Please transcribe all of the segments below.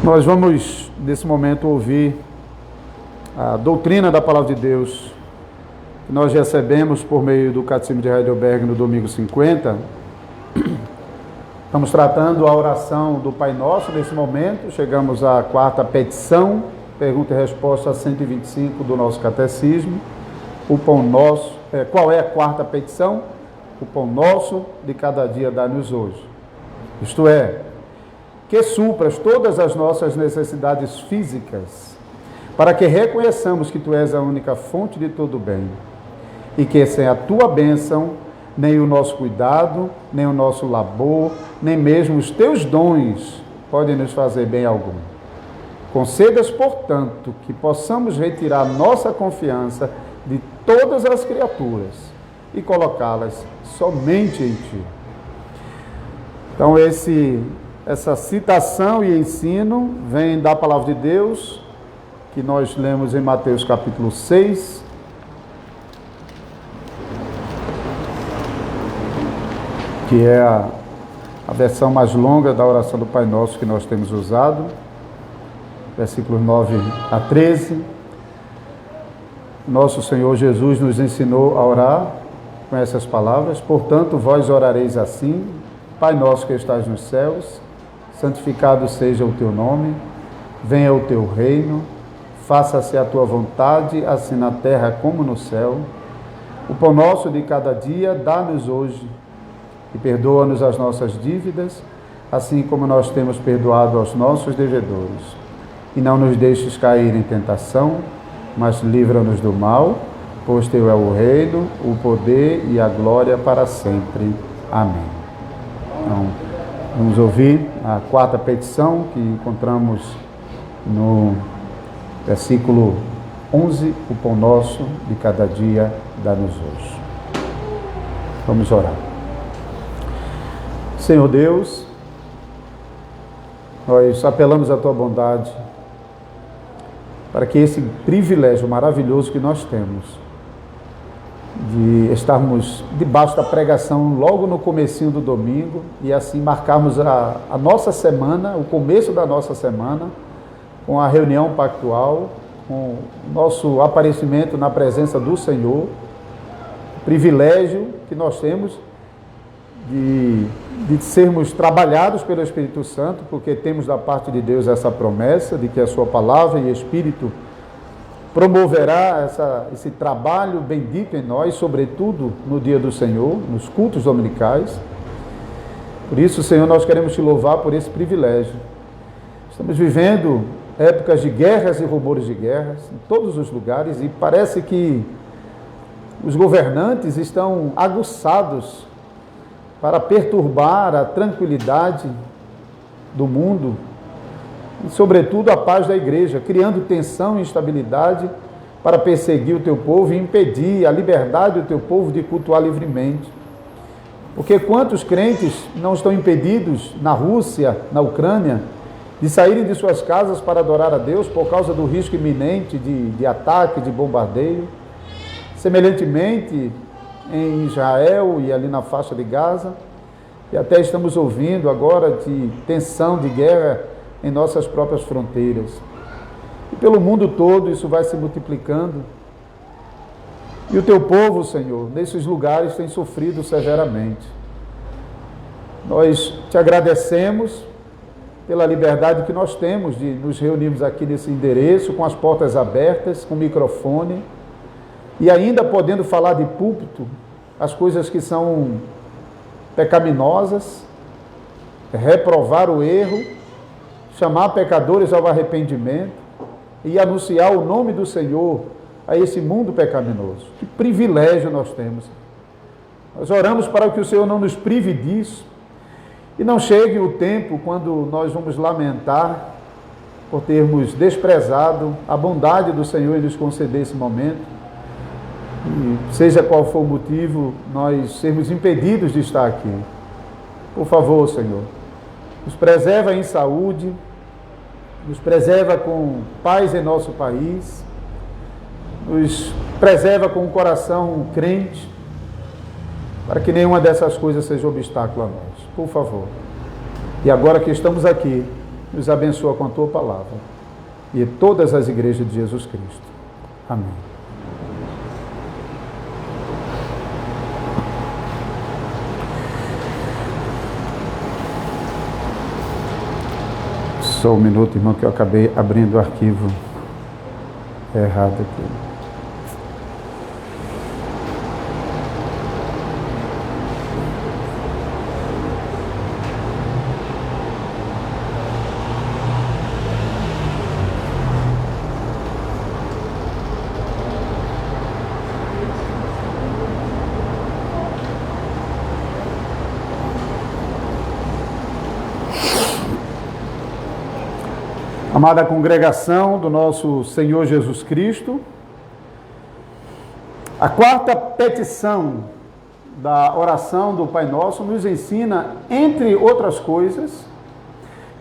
Nós vamos, nesse momento, ouvir a doutrina da Palavra de Deus que nós recebemos por meio do Catecismo de Heidelberg no domingo 50. Estamos tratando a oração do Pai Nosso nesse momento. Chegamos à quarta petição, pergunta e resposta 125 do nosso Catecismo. O pão nosso, qual é a quarta petição? O pão nosso de cada dia dá-nos hoje. Isto é, que supras todas as nossas necessidades físicas, para que reconheçamos que Tu és a única fonte de todo bem, e que sem a Tua bênção, nem o nosso cuidado, nem o nosso labor, nem mesmo os Teus dons podem nos fazer bem algum. Concedas, portanto, que possamos retirar nossa confiança de todas as criaturas e colocá-las somente em Ti. Então, essa citação e ensino vem da Palavra de Deus, que nós lemos em Mateus capítulo 6, que é a versão mais longa da oração do Pai Nosso que nós temos usado, versículos 9 a 13. Nosso Senhor Jesus nos ensinou a orar com essas palavras: portanto, vós orareis assim: Pai nosso que estás nos céus, santificado seja o teu nome, venha o teu reino, faça-se a tua vontade, assim na terra como no céu. O pão nosso de cada dia dá-nos hoje, e perdoa-nos as nossas dívidas, assim como nós temos perdoado aos nossos devedores. E não nos deixes cair em tentação, mas livra-nos do mal, pois teu é o reino, o poder e a glória para sempre. Amém. Então, vamos ouvir a quarta petição que encontramos no versículo 11, o pão nosso de cada dia dá-nos hoje. Vamos orar. Senhor Deus, nós apelamos à Tua bondade para que esse privilégio maravilhoso que nós temos de estarmos debaixo da pregação logo no comecinho do domingo e assim marcarmos a nossa semana, o começo da nossa semana, com a reunião pactual, com o nosso aparecimento na presença do Senhor, o privilégio que nós temos de sermos trabalhados pelo Espírito Santo, porque temos da parte de Deus essa promessa de que a Sua palavra e Espírito promoverá esse trabalho bendito em nós, sobretudo no dia do Senhor, nos cultos dominicais. Por isso, Senhor, nós queremos Te louvar por esse privilégio. Estamos vivendo épocas de guerras e rumores de guerras em todos os lugares, e parece que os governantes estão aguçados para perturbar a tranquilidade do mundo e, sobretudo, a paz da igreja, criando tensão e instabilidade para perseguir o Teu povo e impedir a liberdade do Teu povo de cultuar livremente. Porque quantos crentes não estão impedidos na Rússia, na Ucrânia, de saírem de suas casas para adorar a Deus por causa do risco iminente de ataque, de bombardeio? Semelhantemente, em Israel e ali na faixa de Gaza, e até estamos ouvindo agora de tensão, de guerra em nossas próprias fronteiras. E pelo mundo todo isso vai se multiplicando. E o Teu povo, Senhor, nesses lugares tem sofrido severamente. Nós Te agradecemos pela liberdade que nós temos de nos reunirmos aqui nesse endereço, com as portas abertas, com microfone, e ainda podendo falar de púlpito as coisas que são pecaminosas, reprovar o erro, chamar pecadores ao arrependimento e anunciar o nome do Senhor a esse mundo pecaminoso. Que privilégio nós temos. Nós oramos para que o Senhor não nos prive disso e não chegue o tempo quando nós vamos lamentar por termos desprezado a bondade do Senhor em nos conceder esse momento. E seja qual for o motivo, nós sermos impedidos de estar aqui. Por favor, Senhor, nos preserva em saúde, nos preserva com paz em nosso país, nos preserva com o coração crente, para que nenhuma dessas coisas seja obstáculo a nós. Por favor. E agora que estamos aqui, nos abençoa com a tua palavra. E todas as igrejas de Jesus Cristo. Amém. Só um minuto, irmão, que eu acabei abrindo o arquivo errado aqui. Amada congregação do nosso Senhor Jesus Cristo, a quarta petição da oração do Pai Nosso nos ensina, entre outras coisas,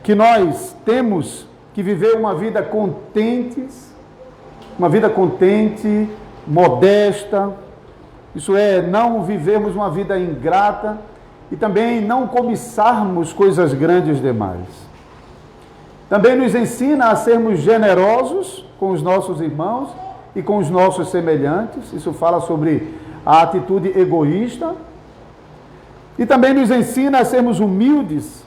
que nós temos que viver uma vida contente, modesta, isso é, não vivermos uma vida ingrata e também não cobiçarmos coisas grandes demais. Também nos ensina a sermos generosos com os nossos irmãos e com os nossos semelhantes. Isso fala sobre a atitude egoísta. E também nos ensina a sermos humildes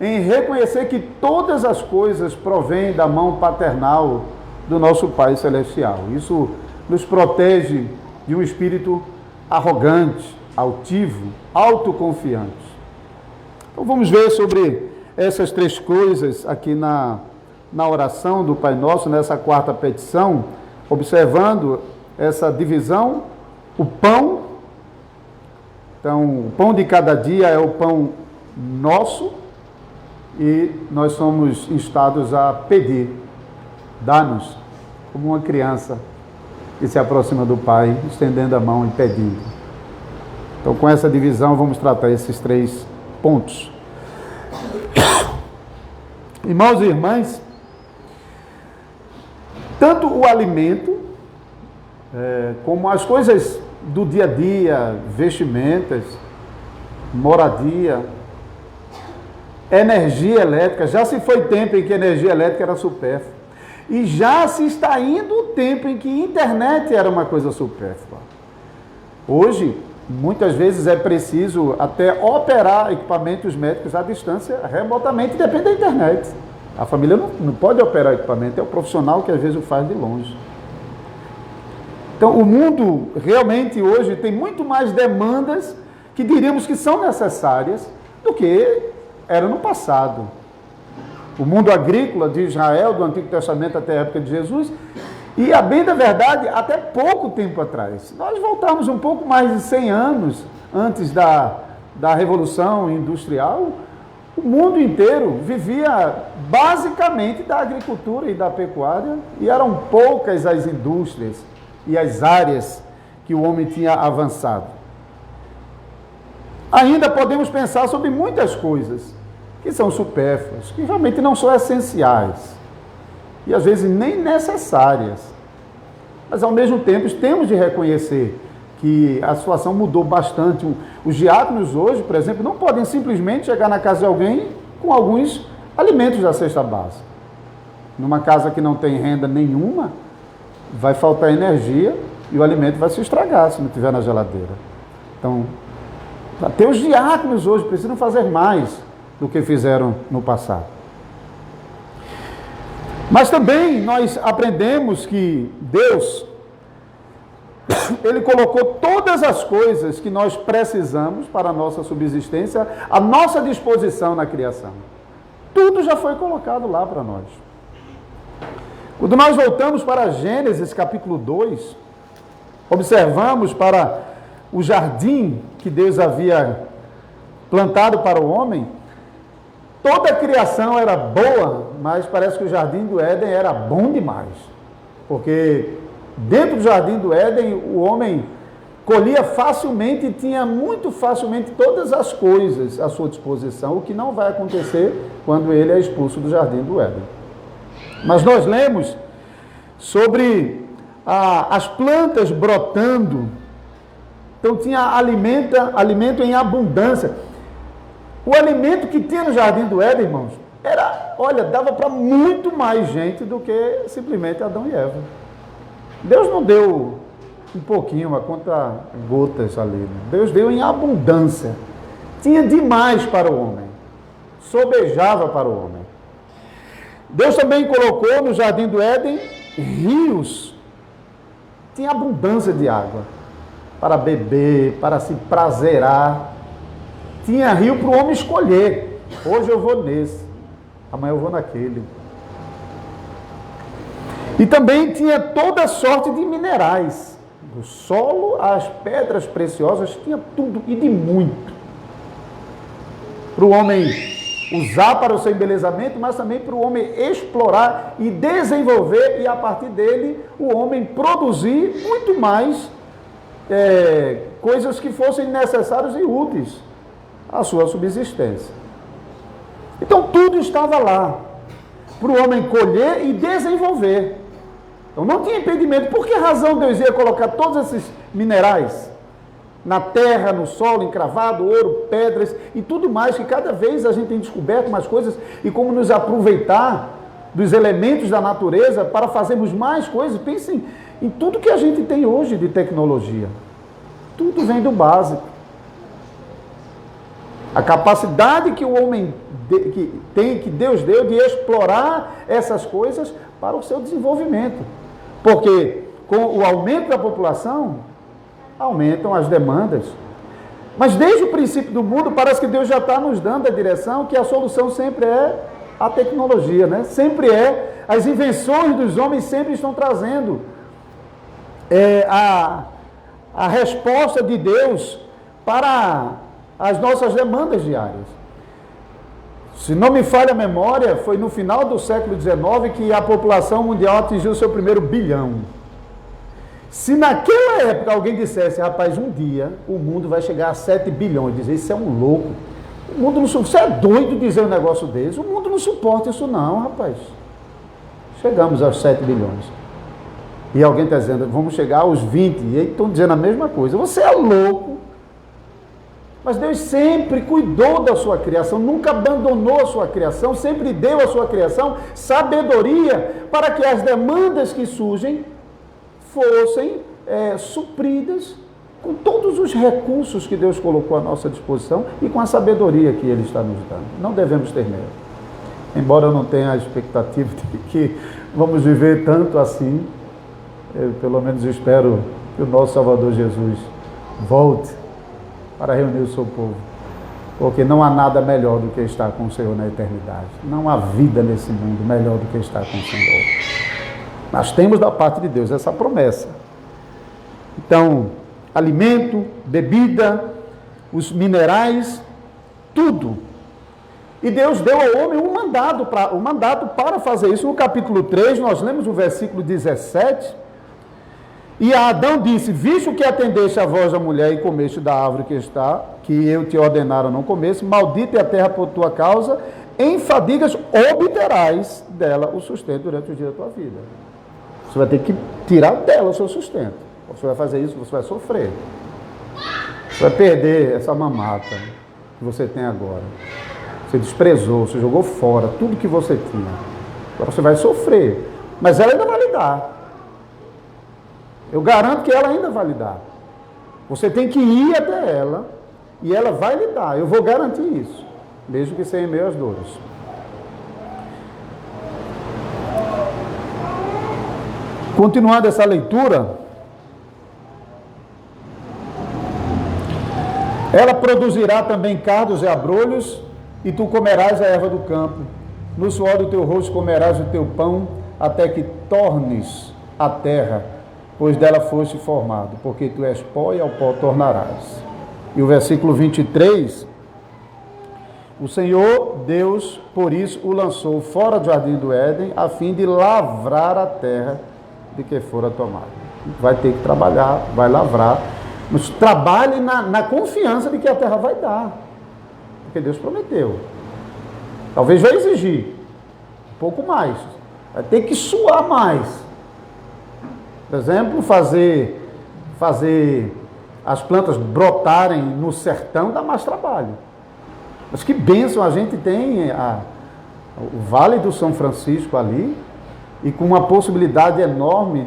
em reconhecer que todas as coisas provêm da mão paternal do nosso Pai Celestial. Isso nos protege de um espírito arrogante, altivo, autoconfiante. Então vamos ver sobre essas três coisas aqui na oração do Pai Nosso, nessa quarta petição, observando essa divisão, o pão. Então, o pão de cada dia é o pão nosso e nós somos instados a pedir, dá-nos, como uma criança que se aproxima do Pai, estendendo a mão e pedindo. Então, com essa divisão, vamos tratar esses três pontos. Irmãos e irmãs, tanto o alimento, como as coisas do dia a dia, vestimentas, moradia, energia elétrica, já se foi tempo em que energia elétrica era supérflua. E já se está indo o tempo em que internet era uma coisa supérflua. Hoje, muitas vezes é preciso até operar equipamentos médicos à distância, remotamente, depende da internet. A família não pode operar equipamento, é o profissional que às vezes o faz de longe. Então, o mundo realmente hoje tem muito mais demandas que diríamos que são necessárias do que era no passado. O mundo agrícola de Israel, do Antigo Testamento até a época de Jesus, e a bem da verdade, até pouco tempo atrás. Se nós voltarmos um pouco mais de 100 anos antes da Revolução Industrial, o mundo inteiro vivia basicamente da agricultura e da pecuária, e eram poucas as indústrias e as áreas que o homem tinha avançado. Ainda podemos pensar sobre muitas coisas que são supérfluas, que realmente não são essenciais, e às vezes nem necessárias. Mas ao mesmo tempo temos de reconhecer que a situação mudou bastante. Os diáconos hoje, por exemplo, não podem simplesmente chegar na casa de alguém com alguns alimentos da cesta básica. Numa casa que não tem renda nenhuma, vai faltar energia e o alimento vai se estragar se não tiver na geladeira. Então, até os diáconos hoje precisam fazer mais do que fizeram no passado. Mas também nós aprendemos que Deus, Ele colocou todas as coisas que nós precisamos para a nossa subsistência à nossa disposição na criação. Tudo já foi colocado lá para nós. Quando nós voltamos para Gênesis capítulo 2, observamos para o jardim que Deus havia plantado para o homem. Toda a criação era boa, mas parece que o jardim do Éden era bom demais. Porque dentro do jardim do Éden, o homem colhia facilmente e tinha muito facilmente todas as coisas à sua disposição, o que não vai acontecer quando ele é expulso do jardim do Éden. Mas nós lemos sobre as plantas brotando. Então tinha alimento em abundância. O alimento que tinha no jardim do Éden, irmãos, Olha, dava para muito mais gente do que simplesmente Adão e Eva. Deus não deu um pouquinho, uma conta gotas ali. Né? Deus deu em abundância. Tinha demais para o homem. Sobejava para o homem. Deus também colocou no jardim do Éden rios. Tinha abundância de água para beber, para se prazerar. Tinha rio para o homem escolher. Hoje eu vou nesse, amanhã eu vou naquele. E também tinha toda sorte de minerais. Do solo às pedras preciosas, tinha tudo e de muito. Para o homem usar para o seu embelezamento, mas também para o homem explorar e desenvolver, e a partir dele o homem produzir muito mais coisas que fossem necessárias e úteis à sua subsistência. Então tudo estava lá, para o homem colher e desenvolver. Então não tinha impedimento. Por que razão Deus ia colocar todos esses minerais na terra, no solo, encravado, ouro, pedras e tudo mais, que cada vez a gente tem descoberto mais coisas e como nos aproveitar dos elementos da natureza para fazermos mais coisas. Pensem em tudo que a gente tem hoje de tecnologia. Tudo vem do básico. A capacidade que o homem que Deus deu de explorar essas coisas para o seu desenvolvimento. Porque com o aumento da população, aumentam as demandas. Mas desde o princípio do mundo, parece que Deus já está nos dando a direção que a solução sempre é a tecnologia, né? Sempre é, as invenções dos homens sempre estão trazendo a resposta de Deus para as nossas demandas diárias. Se não me falha a memória, foi no final do século XIX que a população mundial atingiu o seu primeiro bilhão. Se naquela época alguém dissesse, rapaz, um dia o mundo vai chegar a 7 bilhões, dizer, isso é um louco. O mundo não suporta, você é doido dizer um negócio desse, o mundo não suporta isso não, rapaz. Chegamos aos 7 bilhões. E alguém está dizendo, vamos chegar aos 20, e aí estão dizendo a mesma coisa. Você é louco. Mas Deus sempre cuidou da sua criação, nunca abandonou a sua criação, sempre deu à sua criação sabedoria para que as demandas que surgem fossem supridas com todos os recursos que Deus colocou à nossa disposição e com a sabedoria que Ele está nos dando. Não devemos ter medo. Embora eu não tenha a expectativa de que vamos viver tanto assim, eu pelo menos espero que o nosso Salvador Jesus volte para reunir o seu povo, porque não há nada melhor do que estar com o Senhor na eternidade. Não há vida nesse mundo melhor do que estar com o Senhor. Nós temos da parte de Deus essa promessa. Então, alimento, bebida, os minerais, tudo. E Deus deu ao homem um mandato para fazer isso. No capítulo 3, nós lemos o versículo 17, e a Adão disse, visto que atendeste a voz da mulher e comeste da árvore que eu te ordenara não comesse, maldita é a terra por tua causa, em fadigas obterás dela o sustento durante o dia da tua vida. Você vai ter que tirar dela o seu sustento. Você vai fazer isso, você vai sofrer. Você vai perder essa mamata que você tem agora. Você desprezou, você jogou fora tudo que você tinha. Agora você vai sofrer. Mas ela ainda vai lhe dar. Eu garanto que ela ainda vai lhe dar. Você tem que ir até ela e ela vai lhe dar. Eu vou garantir isso. Mesmo que seja em meio às dores. Continuando essa leitura, ela produzirá também cardos e abrolhos, e tu comerás a erva do campo. No suor do teu rosto comerás o teu pão, até que tornes a terra, pois dela foste formado, porque tu és pó e ao pó tornarás. E o versículo 23, o Senhor Deus, por isso, o lançou fora do jardim do Éden, a fim de lavrar a terra de que fora tomado. Vai ter que trabalhar, vai lavrar, mas trabalhe na confiança de que a terra vai dar, porque Deus prometeu. Talvez vai exigir um pouco mais, vai ter que suar mais. Por exemplo, fazer as plantas brotarem no sertão dá mais trabalho. Mas que bênção a gente tem o Vale do São Francisco ali, e com uma possibilidade enorme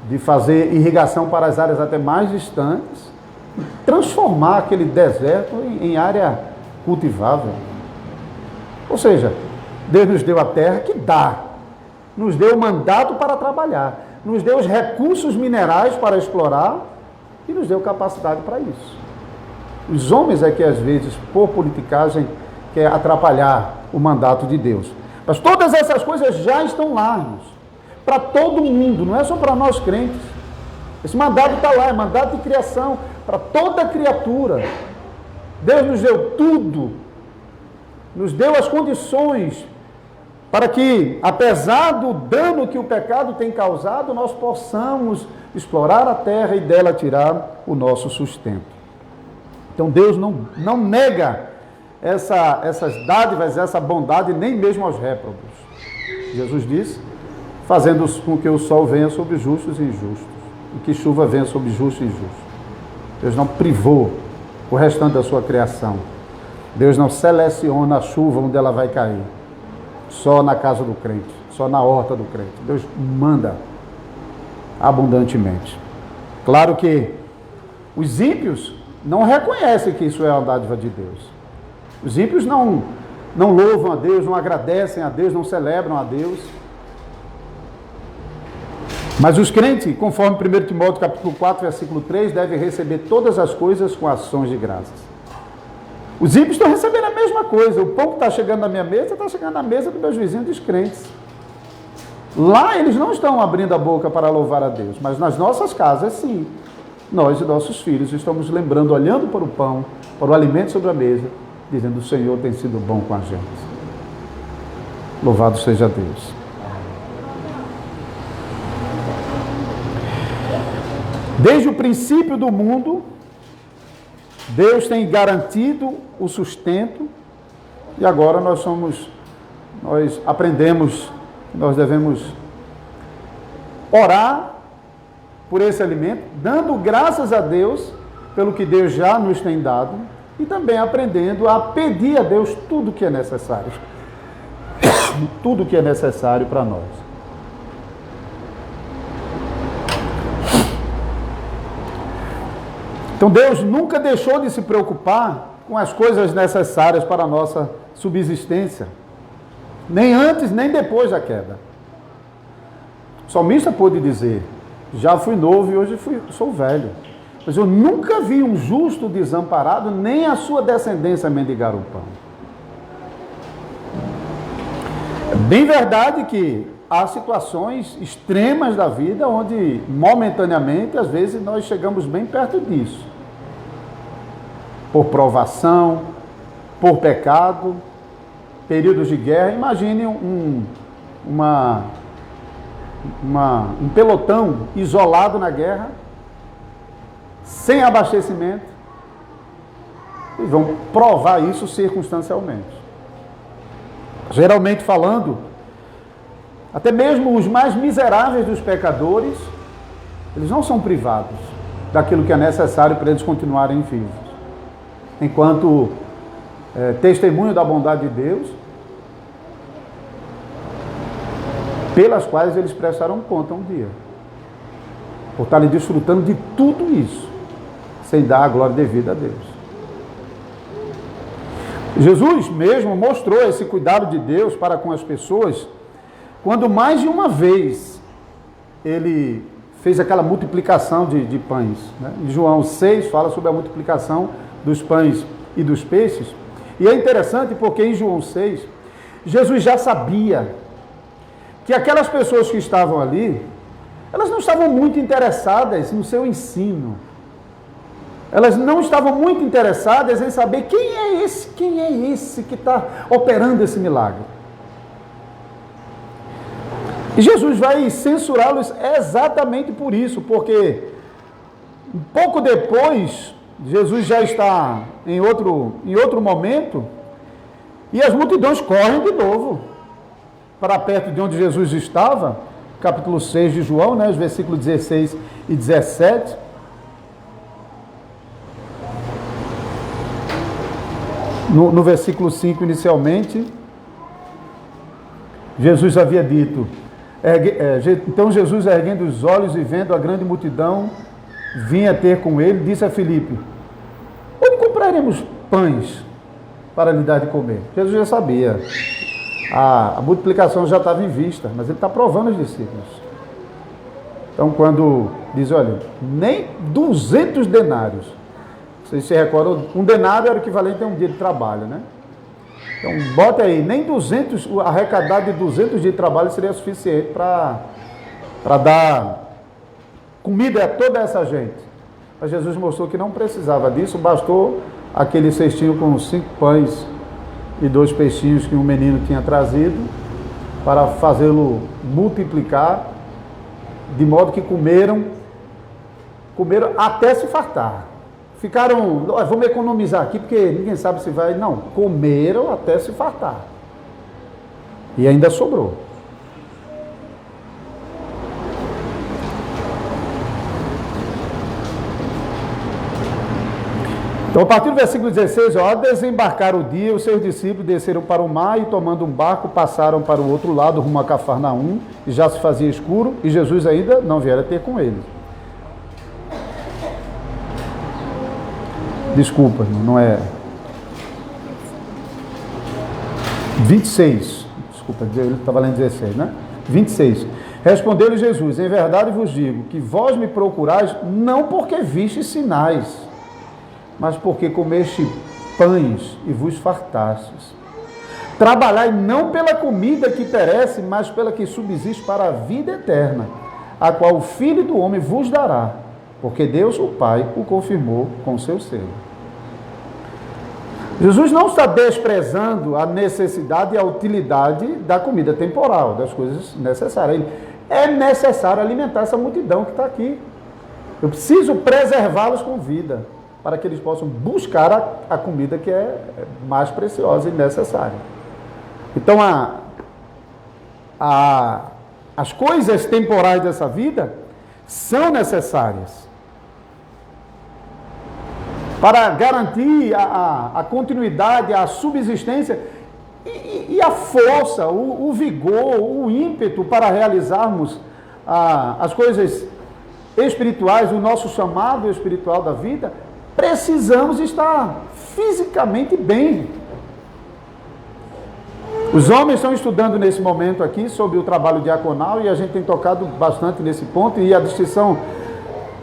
de fazer irrigação para as áreas até mais distantes, transformar aquele deserto em área cultivável. Ou seja, Deus nos deu a terra que dá, nos deu o mandato para trabalhar, nos deu os recursos minerais para explorar e nos deu capacidade para isso. Os homens é que às vezes, por politicagem, quer atrapalhar o mandato de Deus. Mas todas essas coisas já estão lá, irmãos, para todo mundo, não é só para nós crentes. Esse mandato está lá, é mandato de criação para toda criatura. Deus nos deu tudo, nos deu as condições para que, apesar do dano que o pecado tem causado, nós possamos explorar a terra e dela tirar o nosso sustento. Então Deus não nega essas dádivas, essa bondade, nem mesmo aos réprobos. Jesus disse, fazendo com que o sol venha sobre justos e injustos, e que chuva venha sobre justos e injustos. Deus não privou o restante da sua criação. Deus não seleciona a chuva onde ela vai cair. Só na casa do crente, só na horta do crente. Deus manda abundantemente. Claro que os ímpios não reconhecem que isso é uma dádiva de Deus. Os ímpios não louvam a Deus, não agradecem a Deus, não celebram a Deus. Mas os crentes, conforme 1 Timóteo capítulo 4, versículo 3, devem receber todas as coisas com ações de graças. Os ímpios estão recebendo a mesma coisa. O pão que está chegando na minha mesa, está chegando na mesa dos meus vizinhos descrentes. Lá eles não estão abrindo a boca para louvar a Deus, mas nas nossas casas, sim. Nós e nossos filhos estamos lembrando, olhando para o pão, para o alimento sobre a mesa, dizendo: o Senhor tem sido bom com a gente. Louvado seja Deus. Desde o princípio do mundo, Deus tem garantido o sustento, e agora nós aprendemos que nós devemos orar por esse alimento, dando graças a Deus pelo que Deus já nos tem dado, e também aprendendo a pedir a Deus tudo que é necessário. Tudo que é necessário para nós. Então Deus nunca deixou de se preocupar com as coisas necessárias para a nossa subsistência, nem antes nem depois da queda. O salmista pôde dizer: já fui novo e hoje sou velho, mas eu nunca vi um justo desamparado, nem a sua descendência mendigar o pão. É bem verdade que há situações extremas da vida onde, momentaneamente, às vezes nós chegamos bem perto disso. Por provação, por pecado, períodos de guerra. Imagine um pelotão isolado na guerra, sem abastecimento, e vão provar isso circunstancialmente. Geralmente falando, até mesmo os mais miseráveis dos pecadores, eles não são privados daquilo que é necessário para eles continuarem vivos. Enquanto testemunho da bondade de Deus, pelas quais eles prestaram conta um dia, por estarem desfrutando de tudo isso, sem dar a glória devida a Deus. Jesus mesmo mostrou esse cuidado de Deus para com as pessoas, quando mais de uma vez ele fez aquela multiplicação de pães. Em João 6 fala sobre a multiplicação dos pães e dos peixes. E é interessante porque em João 6, Jesus já sabia que aquelas pessoas que estavam ali, elas não estavam muito interessadas no seu ensino. Elas não estavam muito interessadas em saber quem é esse que está operando esse milagre. E Jesus vai censurá-los exatamente por isso, porque um pouco depois, Jesus já está em outro momento, e as multidões correm de novo para perto de onde Jesus estava, capítulo 6 de João, os versículos 16 e 17. No versículo 5 inicialmente, Jesus havia dito, então Jesus, erguendo os olhos e vendo a grande multidão, vinha ter com ele, disse a Filipe, onde compraremos pães para lhe dar de comer? Jesus já sabia, a multiplicação já estava em vista, mas ele está provando os discípulos. Então, quando diz, olha, nem 200 denários, vocês se recordam, um denário era o equivalente a um dia de trabalho, né? Então, bota aí, nem 200, arrecadar de 200 dias de trabalho seria suficiente para dar comida a toda essa gente. Mas Jesus mostrou que não precisava disso, bastou aquele cestinho com 5 pães e 2 peixinhos que um menino tinha trazido para fazê-lo multiplicar, de modo que comeram até se fartar. Ficaram, vamos economizar aqui, porque ninguém sabe se vai... Não, comeram até se fartar. E ainda sobrou. Então, a partir do versículo 16, ao desembarcar o dia, os seus discípulos desceram para o mar e, tomando um barco, passaram para o outro lado, rumo a Cafarnaum, e já se fazia escuro, e Jesus ainda não viera ter com eles. Desculpa, não é... 26, desculpa, ele estava lendo 16, né? 26. Respondeu-lhe Jesus, em verdade vos digo, que vós me procurais, não porque vistes sinais, mas porque comeste pães e vos fartastes. Trabalhai não pela comida que perece, mas pela que subsiste para a vida eterna, a qual o Filho do Homem vos dará, porque Deus, o Pai, o confirmou com seu selo. Jesus não está desprezando a necessidade e a utilidade da comida temporal, das coisas necessárias. É necessário alimentar essa multidão que está aqui. Eu preciso preservá-los com vida, para que eles possam buscar a comida que é mais preciosa e necessária. Então, as coisas temporais dessa vida são necessárias para garantir a continuidade, a subsistência e a força, o vigor, o ímpeto para realizarmos as coisas espirituais, o nosso chamado espiritual da vida. Precisamos estar fisicamente bem. Os homens estão estudando nesse momento aqui sobre o trabalho diaconal e a gente tem tocado bastante nesse ponto, e a distinção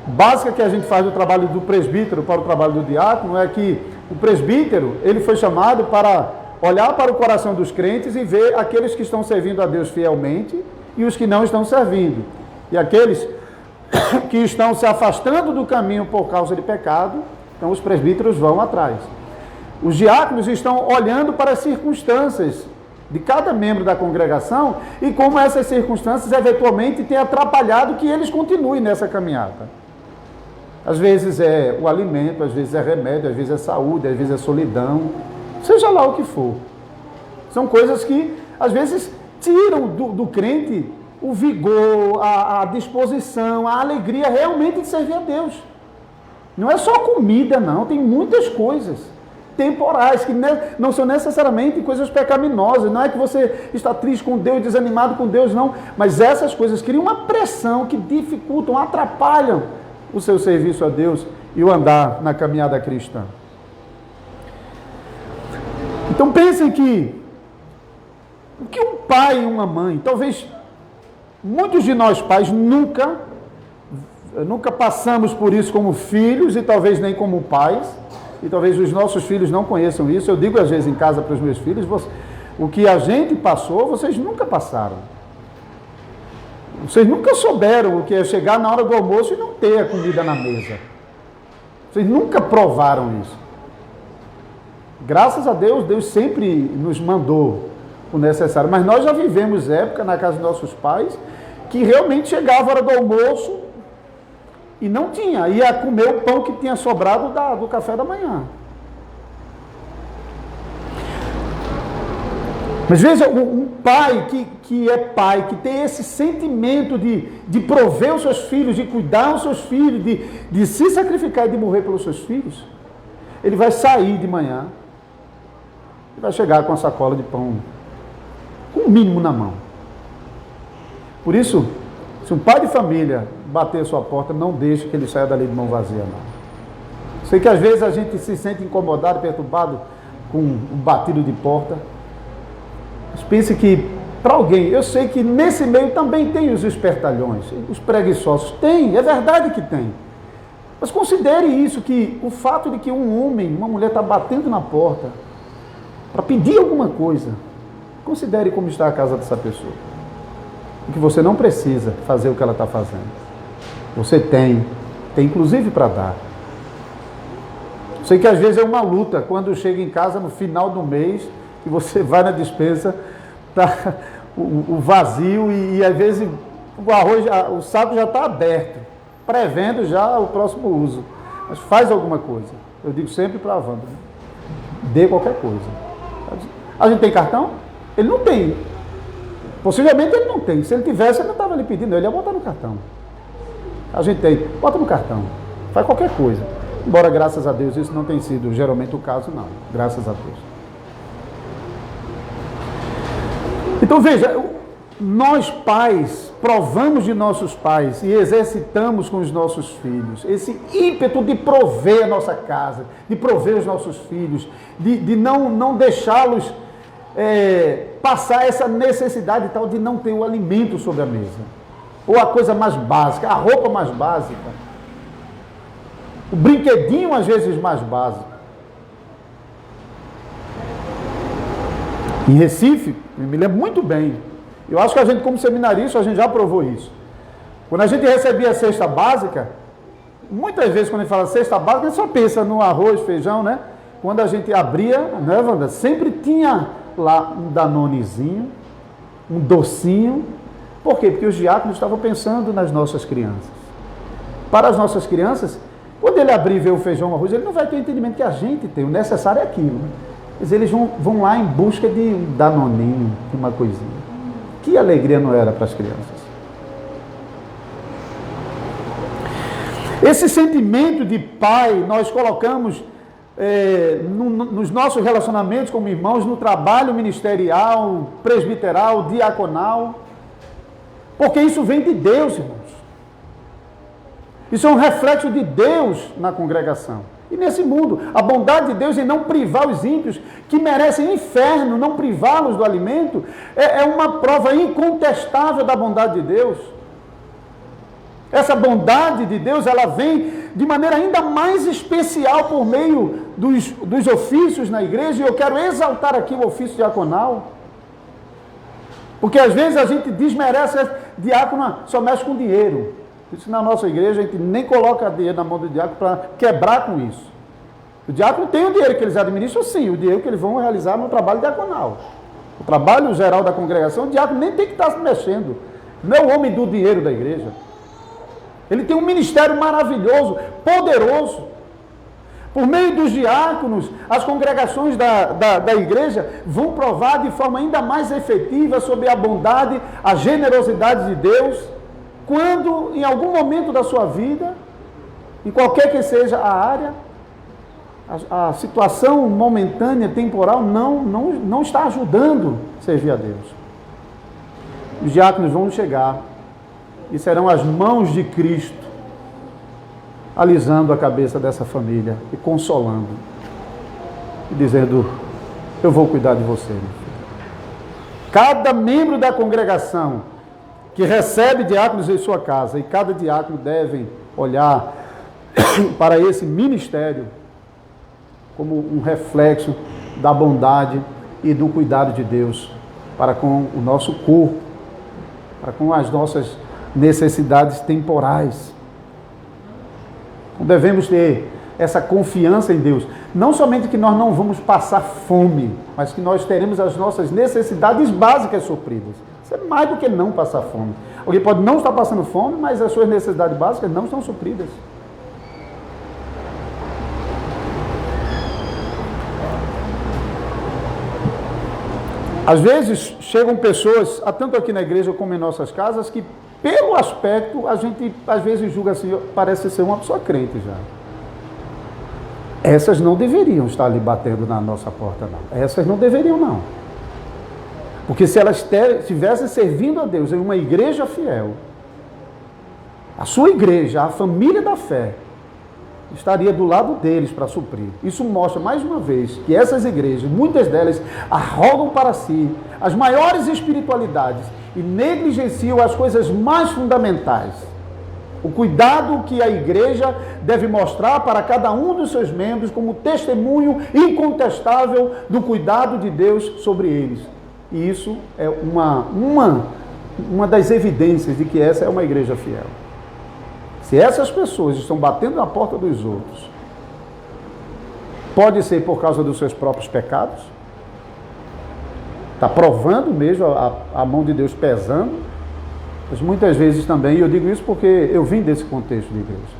básica que a gente faz do trabalho do presbítero para o trabalho do diácono é que o presbítero, ele foi chamado para olhar para o coração dos crentes e ver aqueles que estão servindo a Deus fielmente e os que não estão servindo. E aqueles que estão se afastando do caminho por causa de pecado, então os presbíteros vão atrás. Os diáconos estão olhando para as circunstâncias de cada membro da congregação e como essas circunstâncias eventualmente têm atrapalhado que eles continuem nessa caminhada. Às vezes é o alimento, às vezes é remédio, às vezes é saúde, às vezes é solidão, seja lá o que for. São coisas que às vezes tiram do crente o vigor, a disposição, a alegria realmente de servir a Deus. Não é só comida, não, tem muitas coisas temporais, que não são necessariamente coisas pecaminosas. Não é que você está triste com Deus, desanimado com Deus, não, mas essas coisas criam uma pressão que dificultam, atrapalham o seu serviço a Deus e o andar na caminhada cristã. Então pensem que o que um pai e uma mãe, talvez muitos de nós pais nunca passamos por isso como filhos e talvez nem como pais, e talvez os nossos filhos não conheçam isso. Eu digo às vezes em casa para os meus filhos, o que a gente passou, vocês nunca passaram. Vocês nunca souberam o que é chegar na hora do almoço e não ter a comida na mesa. Vocês nunca provaram isso. Graças a Deus, Deus sempre nos mandou o necessário. Mas nós já vivemos época na casa dos nossos pais que realmente chegava a hora do almoço e não tinha. Ia comer o pão que tinha sobrado do café da manhã. Mas veja, um pai que é pai, que tem esse sentimento de prover os seus filhos, de cuidar dos seus filhos, de se sacrificar e de morrer pelos seus filhos, ele vai sair de manhã e vai chegar com a sacola de pão com o mínimo na mão. Por isso, se um pai de família bater a sua porta, não deixe que ele saia dali de mão vazia, não. Sei que às vezes a gente se sente incomodado, perturbado com o batido de porta. Mas pense que, para alguém, eu sei que nesse meio também tem os espertalhões, os preguiçosos. Tem, é verdade que tem. Mas considere isso, que o fato de que um homem, uma mulher está batendo na porta para pedir alguma coisa, considere como está a casa dessa pessoa. E que você não precisa fazer o que ela está fazendo. Você tem inclusive para dar. Sei que às vezes é uma luta, quando chega em casa no final do mês, e você vai na despensa, tá o vazio e às vezes o arroz, o saco já está aberto, prevendo já o próximo uso. Mas faz alguma coisa. Eu digo sempre para a Wanda, dê qualquer coisa. A gente tem cartão? Ele não tem. Possivelmente ele não tem. Se ele tivesse, ele não estava lhe pedindo, ele ia botar no cartão. A gente tem, bota no cartão. Faz qualquer coisa. Embora, graças a Deus, isso não tem sido geralmente o caso, não. Graças a Deus. Então, veja, nós pais provamos de nossos pais e exercitamos com os nossos filhos esse ímpeto de prover a nossa casa, de prover os nossos filhos, de não deixá-los passar essa necessidade tal de não ter o alimento sobre a mesa. Ou a coisa mais básica, a roupa mais básica. O brinquedinho, às vezes, mais básico. Em Recife, eu me lembro muito bem. Eu acho que a gente, como seminarista, a gente já provou isso. Quando a gente recebia a cesta básica, muitas vezes, quando a gente fala cesta básica, a gente só pensa no arroz, feijão, né? Quando a gente abria, né, Wanda? Sempre tinha lá um danonezinho, um docinho. Por quê? Porque os diáconos estavam pensando nas nossas crianças. Para as nossas crianças, quando ele abrir e ver o feijão, o arroz, ele não vai ter o entendimento que a gente tem, o necessário é aquilo. Mas eles vão lá em busca de um danoninho, de uma coisinha. Que alegria não era para as crianças. Esse sentimento de pai nós colocamos nos nossos relacionamentos como irmãos, no trabalho ministerial, presbiteral, diaconal, porque isso vem de Deus, irmãos. Isso é um reflexo de Deus na congregação. E nesse mundo, a bondade de Deus em não privar os ímpios, que merecem inferno, não privá-los do alimento, é uma prova incontestável da bondade de Deus. Essa bondade de Deus, ela vem de maneira ainda mais especial por meio dos ofícios na igreja, e eu quero exaltar aqui o ofício diaconal. Porque às vezes a gente desmerece, diácono só mexe com dinheiro. Isso na nossa igreja, a gente nem coloca dinheiro na mão do diácono para quebrar com isso. O diácono tem o dinheiro que eles administram, sim, o dinheiro que eles vão realizar no trabalho diaconal. O trabalho geral da congregação, o diácono nem tem que estar se mexendo. Não é o homem do dinheiro da igreja. Ele tem um ministério maravilhoso, poderoso. Por meio dos diáconos, as congregações da igreja vão provar de forma ainda mais efetiva sobre a bondade, a generosidade de Deus, quando em algum momento da sua vida, em qualquer que seja a área, a situação momentânea, temporal, não está ajudando a servir a Deus. Os diáconos vão chegar e serão as mãos de Cristo alisando a cabeça dessa família e consolando e dizendo: eu vou cuidar de você, meu filho. Cada membro da congregação que recebe diáconos em sua casa, e cada diácono deve olhar para esse ministério como um reflexo da bondade e do cuidado de Deus para com o nosso corpo, para com as nossas necessidades temporais. Então devemos ter essa confiança em Deus, não somente que nós não vamos passar fome, mas que nós teremos as nossas necessidades básicas supridas. Isso é mais do que não passar fome. Alguém pode não estar passando fome, mas as suas necessidades básicas não estão supridas. Às vezes chegam pessoas, tanto aqui na igreja como em nossas casas, que pelo aspecto a gente às vezes julga assim, parece ser uma pessoa crente já. Essas não deveriam estar ali batendo na nossa porta, não. Essas não deveriam, não. Porque se elas estivessem servindo a Deus em uma igreja fiel, a sua igreja, a família da fé, estaria do lado deles para suprir. Isso mostra, mais uma vez, que essas igrejas, muitas delas, arrogam para si as maiores espiritualidades e negligenciam as coisas mais fundamentais. O cuidado que a igreja deve mostrar para cada um dos seus membros como testemunho incontestável do cuidado de Deus sobre eles. E isso é uma das evidências de que essa é uma igreja fiel. Se essas pessoas estão batendo na porta dos outros, pode ser por causa dos seus próprios pecados, está provando mesmo a mão de Deus pesando, mas muitas vezes também, e eu digo isso porque eu vim desse contexto de igreja.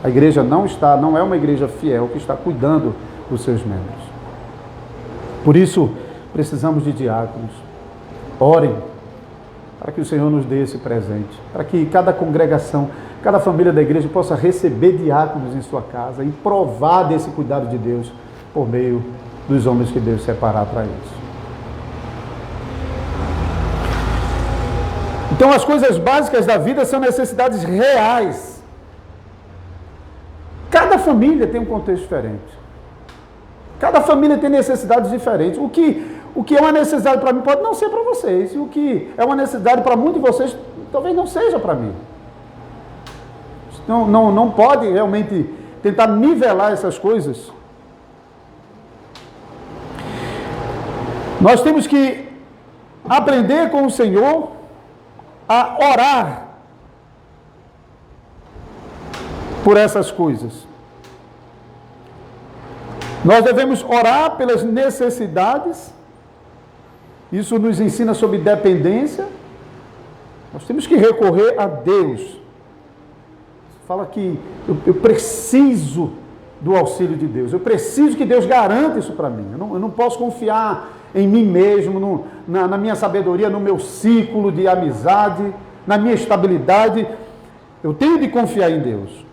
A igreja não é uma igreja fiel que está cuidando dos seus membros. Por isso, precisamos de diáconos. Orem para que o Senhor nos dê esse presente, para que cada congregação, cada família da igreja possa receber diáconos em sua casa e provar desse cuidado de Deus por meio dos homens que Deus separar para isso. Então, as coisas básicas da vida são necessidades reais. Cada família tem um contexto diferente. Cada família tem necessidades diferentes. O que é uma necessidade para mim pode não ser para vocês. E o que é uma necessidade para muitos de vocês talvez não seja para mim. Não pode realmente tentar nivelar essas coisas. Nós temos que aprender com o Senhor a orar por essas coisas. Nós devemos orar pelas necessidades. Isso nos ensina sobre dependência. Nós temos que recorrer a Deus. Fala que eu preciso do auxílio de Deus. Eu preciso que Deus garanta isso para mim. Eu não posso confiar em mim mesmo, na minha sabedoria, no meu ciclo de amizade, na minha estabilidade. Eu tenho de confiar em Deus.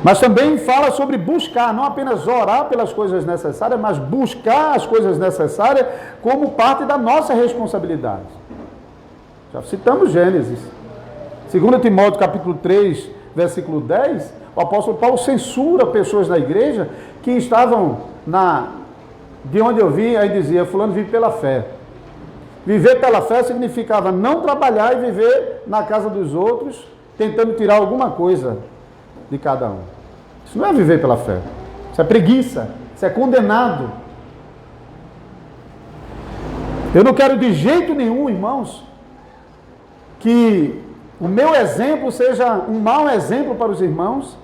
Mas também fala sobre buscar, não apenas orar pelas coisas necessárias, mas buscar as coisas necessárias como parte da nossa responsabilidade. Já citamos Gênesis. 2 Timóteo capítulo 3, versículo 10, o apóstolo Paulo censura pessoas na igreja que estavam de onde eu vi, aí dizia, fulano vive pela fé. Viver pela fé significava não trabalhar e viver na casa dos outros, tentando tirar alguma coisa de cada um. Isso não é viver pela fé. Isso é preguiça. Isso é condenado. Eu não quero de jeito nenhum, irmãos, que o meu exemplo seja um mau exemplo para os irmãos,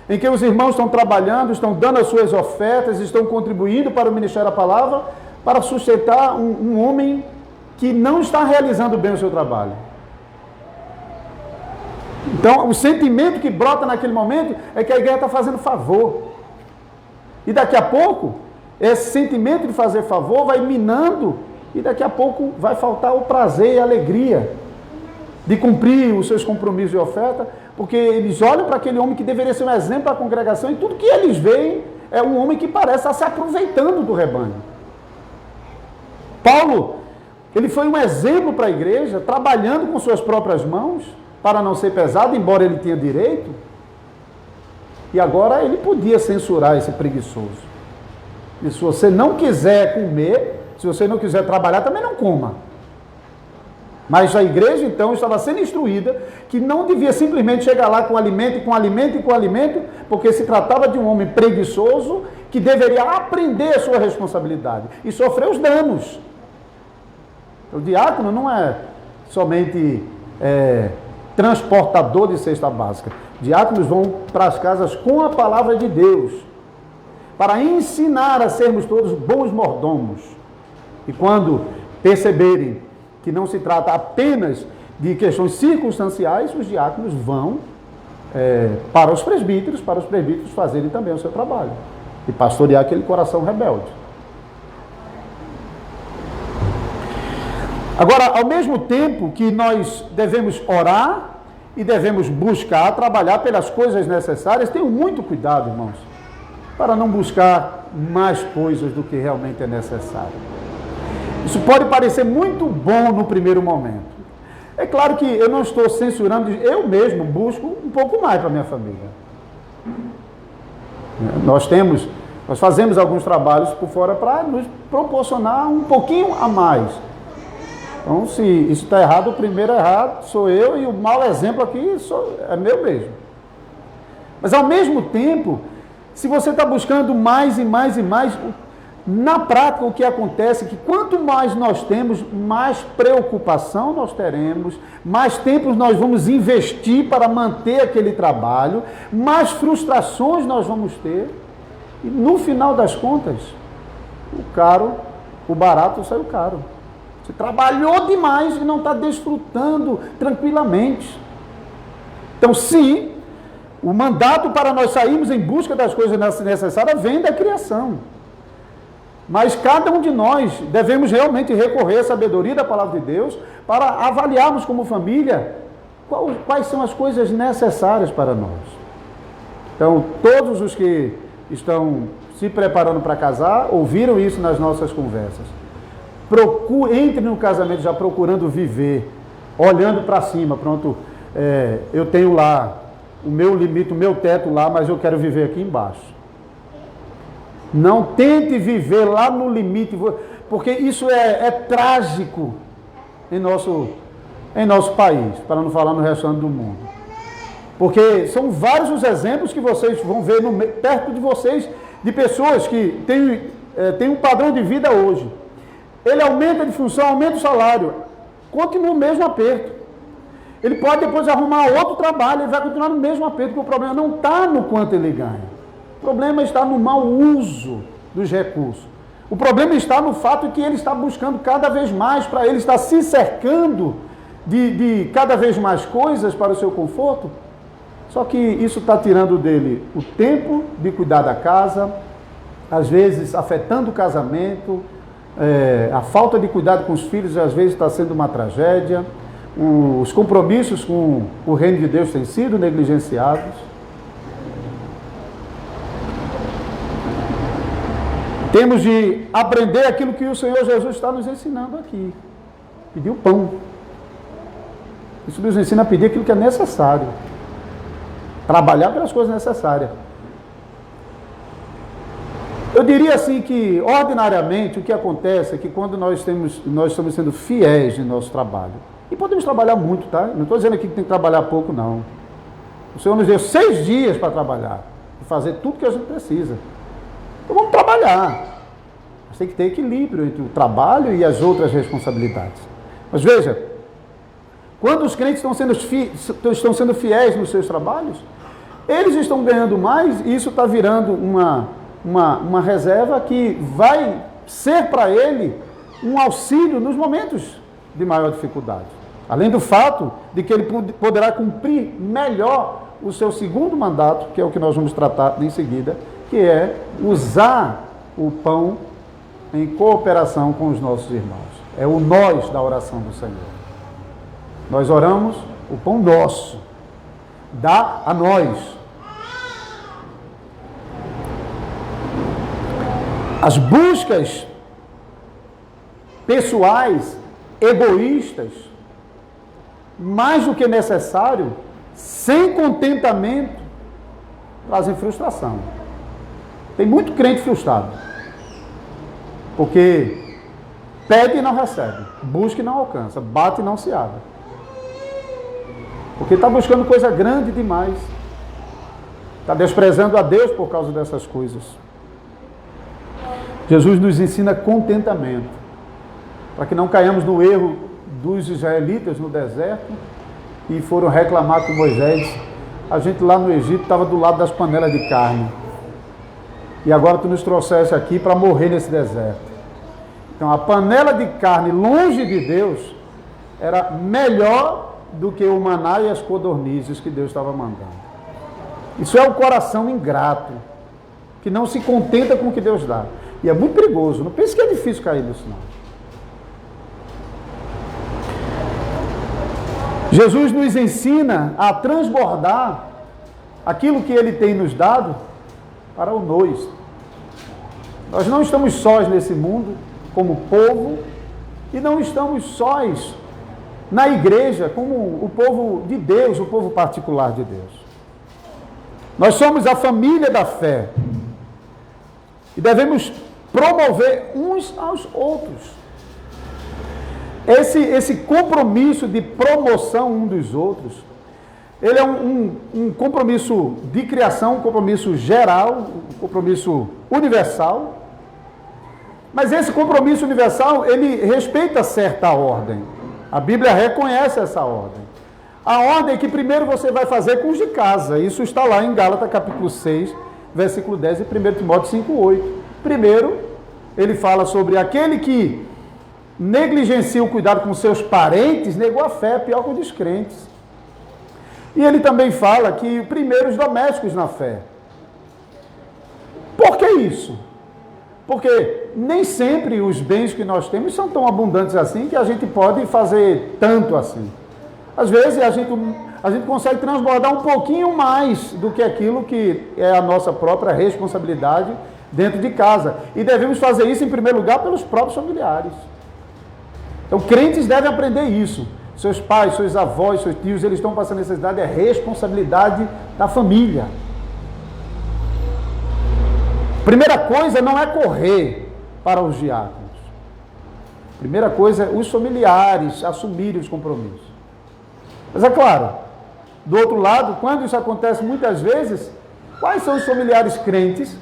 em que os irmãos estão trabalhando, estão dando as suas ofertas, estão contribuindo para o Ministério da Palavra, para sustentar um homem que não está realizando bem o seu trabalho. Então, o sentimento que brota naquele momento é que a igreja está fazendo favor. E daqui a pouco, esse sentimento de fazer favor vai minando, e daqui a pouco vai faltar o prazer e a alegria de cumprir os seus compromissos de oferta, porque eles olham para aquele homem que deveria ser um exemplo para a congregação, e tudo que eles veem é um homem que parece estar se aproveitando do rebanho. Paulo, ele foi um exemplo para a igreja, trabalhando com suas próprias mãos, para não ser pesado, embora ele tenha direito, e agora ele podia censurar esse preguiçoso. E se você não quiser comer, se você não quiser trabalhar, também não coma. Mas a igreja, então, estava sendo instruída que não devia simplesmente chegar lá com alimento, porque se tratava de um homem preguiçoso que deveria aprender a sua responsabilidade e sofrer os danos. O diácono não é somente transportador de cesta básica. Diáconos vão para as casas com a palavra de Deus, para ensinar a sermos todos bons mordomos. E quando perceberem que não se trata apenas de questões circunstanciais, os diáconos vão para os presbíteros fazerem também o seu trabalho e pastorear aquele coração rebelde. Agora, ao mesmo tempo que nós devemos orar e devemos buscar trabalhar pelas coisas necessárias, tenham muito cuidado, irmãos, para não buscar mais coisas do que realmente é necessário. Isso pode parecer muito bom no primeiro momento. É claro que eu não estou censurando, eu mesmo busco um pouco mais para a minha família. Nós fazemos alguns trabalhos por fora para nos proporcionar um pouquinho a mais. Então, se isso está errado, o primeiro errado sou eu e o mau exemplo aqui é meu mesmo. Mas, ao mesmo tempo, se você está buscando mais e mais e mais, na prática o que acontece é que quanto mais nós temos, mais preocupação nós teremos, mais tempo nós vamos investir para manter aquele trabalho, mais frustrações nós vamos ter, e no final das contas, o barato saiu caro. Você trabalhou demais e não está desfrutando tranquilamente. Então, sim, o mandato para nós sairmos em busca das coisas necessárias vem da criação. Mas cada um de nós devemos realmente recorrer à sabedoria da palavra de Deus para avaliarmos como família quais são as coisas necessárias para nós. Então, todos os que estão se preparando para casar ouviram isso nas nossas conversas. Entre no casamento já procurando viver, olhando para cima, pronto, eu tenho lá o meu limite, o meu teto lá, mas eu quero viver aqui embaixo. Não tente viver lá no limite, porque isso é trágico em nosso país, para não falar no restante do mundo. Porque são vários os exemplos que vocês vão ver perto de vocês, de pessoas que têm um padrão de vida hoje. Ele aumenta de função, aumenta o salário, continua o mesmo aperto. Ele pode depois arrumar outro trabalho, ele vai continuar no mesmo aperto, porque o problema não está no quanto ele ganha. O problema está no mau uso dos recursos. O problema está no fato que ele está buscando cada vez mais, para ele estar se cercando de cada vez mais coisas para o seu conforto. Só que isso está tirando dele o tempo de cuidar da casa, às vezes afetando o casamento, a falta de cuidado com os filhos às vezes está sendo uma tragédia, os compromissos com o reino de Deus têm sido negligenciados. Temos de aprender aquilo que o Senhor Jesus está nos ensinando aqui. Pedir o pão. Isso nos ensina a pedir aquilo que é necessário. Trabalhar pelas coisas necessárias. Eu diria assim que, ordinariamente, o que acontece é que quando nós estamos sendo fiéis no nosso trabalho, e podemos trabalhar muito, tá? Não estou dizendo aqui que tem que trabalhar pouco, não. O Senhor nos deu 6 dias para trabalhar, e fazer tudo que a gente precisa. Então vamos trabalhar. Mas tem que ter equilíbrio entre o trabalho e as outras responsabilidades. Mas veja, quando os crentes estão sendo fiéis nos seus trabalhos, eles estão ganhando mais e isso está virando uma reserva que vai ser para ele um auxílio nos momentos de maior dificuldade. Além do fato de que ele poderá cumprir melhor o seu segundo mandato, que é o que nós vamos tratar em seguida, que é usar o pão em cooperação com os nossos irmãos. É o nós da oração do Senhor. Nós oramos o pão nosso, dá a nós. As buscas pessoais, egoístas, mais do que necessário, sem contentamento, trazem frustração. Tem muito crente frustrado, porque pede e não recebe, busca e não alcança, bate e não se abre. Porque está buscando coisa grande demais, está desprezando a Deus por causa dessas coisas. Jesus nos ensina contentamento, para que não caiamos no erro dos israelitas no deserto e foram reclamar com Moisés. A gente lá no Egito estava do lado das panelas de carne. E agora tu nos trouxeste aqui para morrer nesse deserto. Então a panela de carne longe de Deus era melhor do que o maná e as codornizes que Deus estava mandando. Isso é o coração ingrato, que não se contenta com o que Deus dá. E é muito perigoso, não pense que é difícil cair nisso não. Jesus nos ensina a transbordar aquilo que Ele tem nos dado para o nós. Nós não estamos sós nesse mundo, como povo, E não estamos sós na igreja como o povo de Deus, o povo particular de Deus. Nós somos a família da fé. E devemos promover uns aos outros. Esse compromisso de promoção um dos outros, ele é um compromisso de criação, um compromisso geral, um compromisso universal. Mas esse compromisso universal, ele respeita certa ordem. A Bíblia reconhece essa ordem. A ordem que primeiro você vai fazer com os de casa. Isso está lá em Gálatas capítulo 6, versículo 10 e 1 Timóteo 5,8. Primeiro, ele fala sobre aquele que negligencia o cuidado com seus parentes, negou a fé, pior que os descrentes. E ele também fala que primeiro os domésticos na fé. Por que isso? Porque nem sempre os bens que nós temos são tão abundantes assim que a gente pode fazer tanto assim. Às vezes a gente consegue transbordar um pouquinho mais do que aquilo que é a nossa própria responsabilidade dentro de casa. E devemos fazer isso, em primeiro lugar, pelos próprios familiares. Então, crentes devem aprender isso. Seus pais, seus avós, seus tios, eles estão passando necessidade, é responsabilidade da família. Primeira coisa não é correr para os diáconos. Primeira coisa é os familiares assumirem os compromissos. Mas é claro, do outro lado, quando isso acontece muitas vezes, quais são os familiares crentes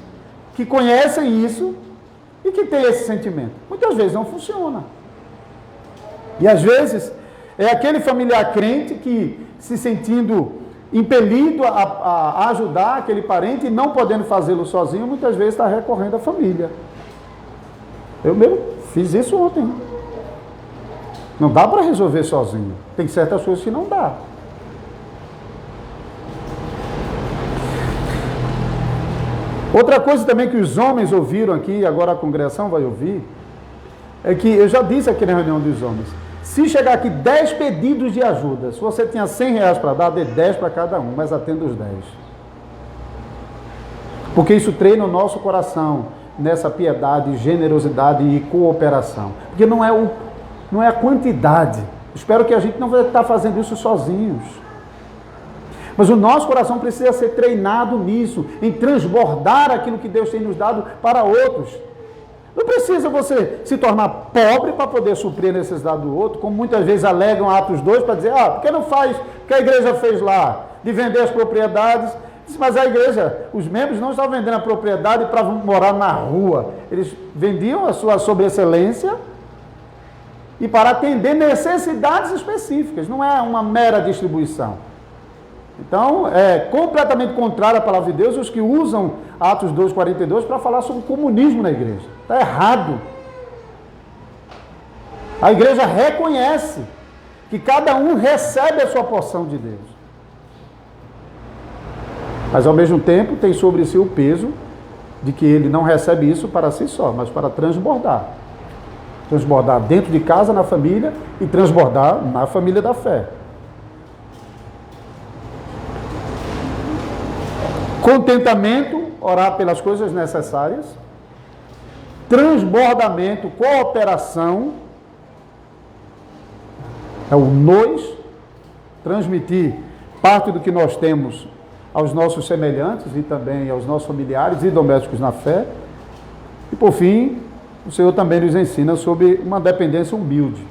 que conhecem isso e que têm esse sentimento? Muitas vezes não funciona. E às vezes é aquele familiar crente que, se sentindo impelido a ajudar aquele parente e não podendo fazê-lo sozinho, muitas vezes está recorrendo à família. Eu mesmo fiz isso ontem. Não dá para resolver sozinho. Tem certas coisas que não dá. Outra coisa também que os homens ouviram aqui, agora a congregação vai ouvir, é que eu já disse aqui na reunião dos homens, se chegar aqui 10 pedidos de ajuda, se você tinha 100 reais para dar, dê 10 para cada um, mas atenda os 10. Porque isso treina o nosso coração nessa piedade, generosidade e cooperação. Porque não é a quantidade. Espero que a gente não vai estar fazendo isso sozinhos. Mas o nosso coração precisa ser treinado nisso, em transbordar aquilo que Deus tem nos dado para outros. Não precisa você se tornar pobre para poder suprir a necessidade do outro, como muitas vezes alegam Atos 2 para dizer, por que não faz o que a igreja fez lá, de vender as propriedades? Mas a igreja, os membros não estavam vendendo a propriedade para morar na rua. Eles vendiam a sua sobreexcelência e para atender necessidades específicas, não é uma mera distribuição. Então, é completamente contrário à palavra de Deus os que usam Atos 2,42 para falar sobre o comunismo na igreja. Está errado. A igreja reconhece que cada um recebe a sua porção de Deus. Mas, ao mesmo tempo, tem sobre si o peso de que ele não recebe isso para si só, mas para transbordar. Transbordar dentro de casa, na família, e transbordar na família da fé. Contentamento, orar pelas coisas necessárias. Transbordamento, cooperação. É o nós, transmitir parte do que nós temos aos nossos semelhantes e também aos nossos familiares e domésticos na fé. E por fim, o Senhor também nos ensina sobre uma dependência humilde.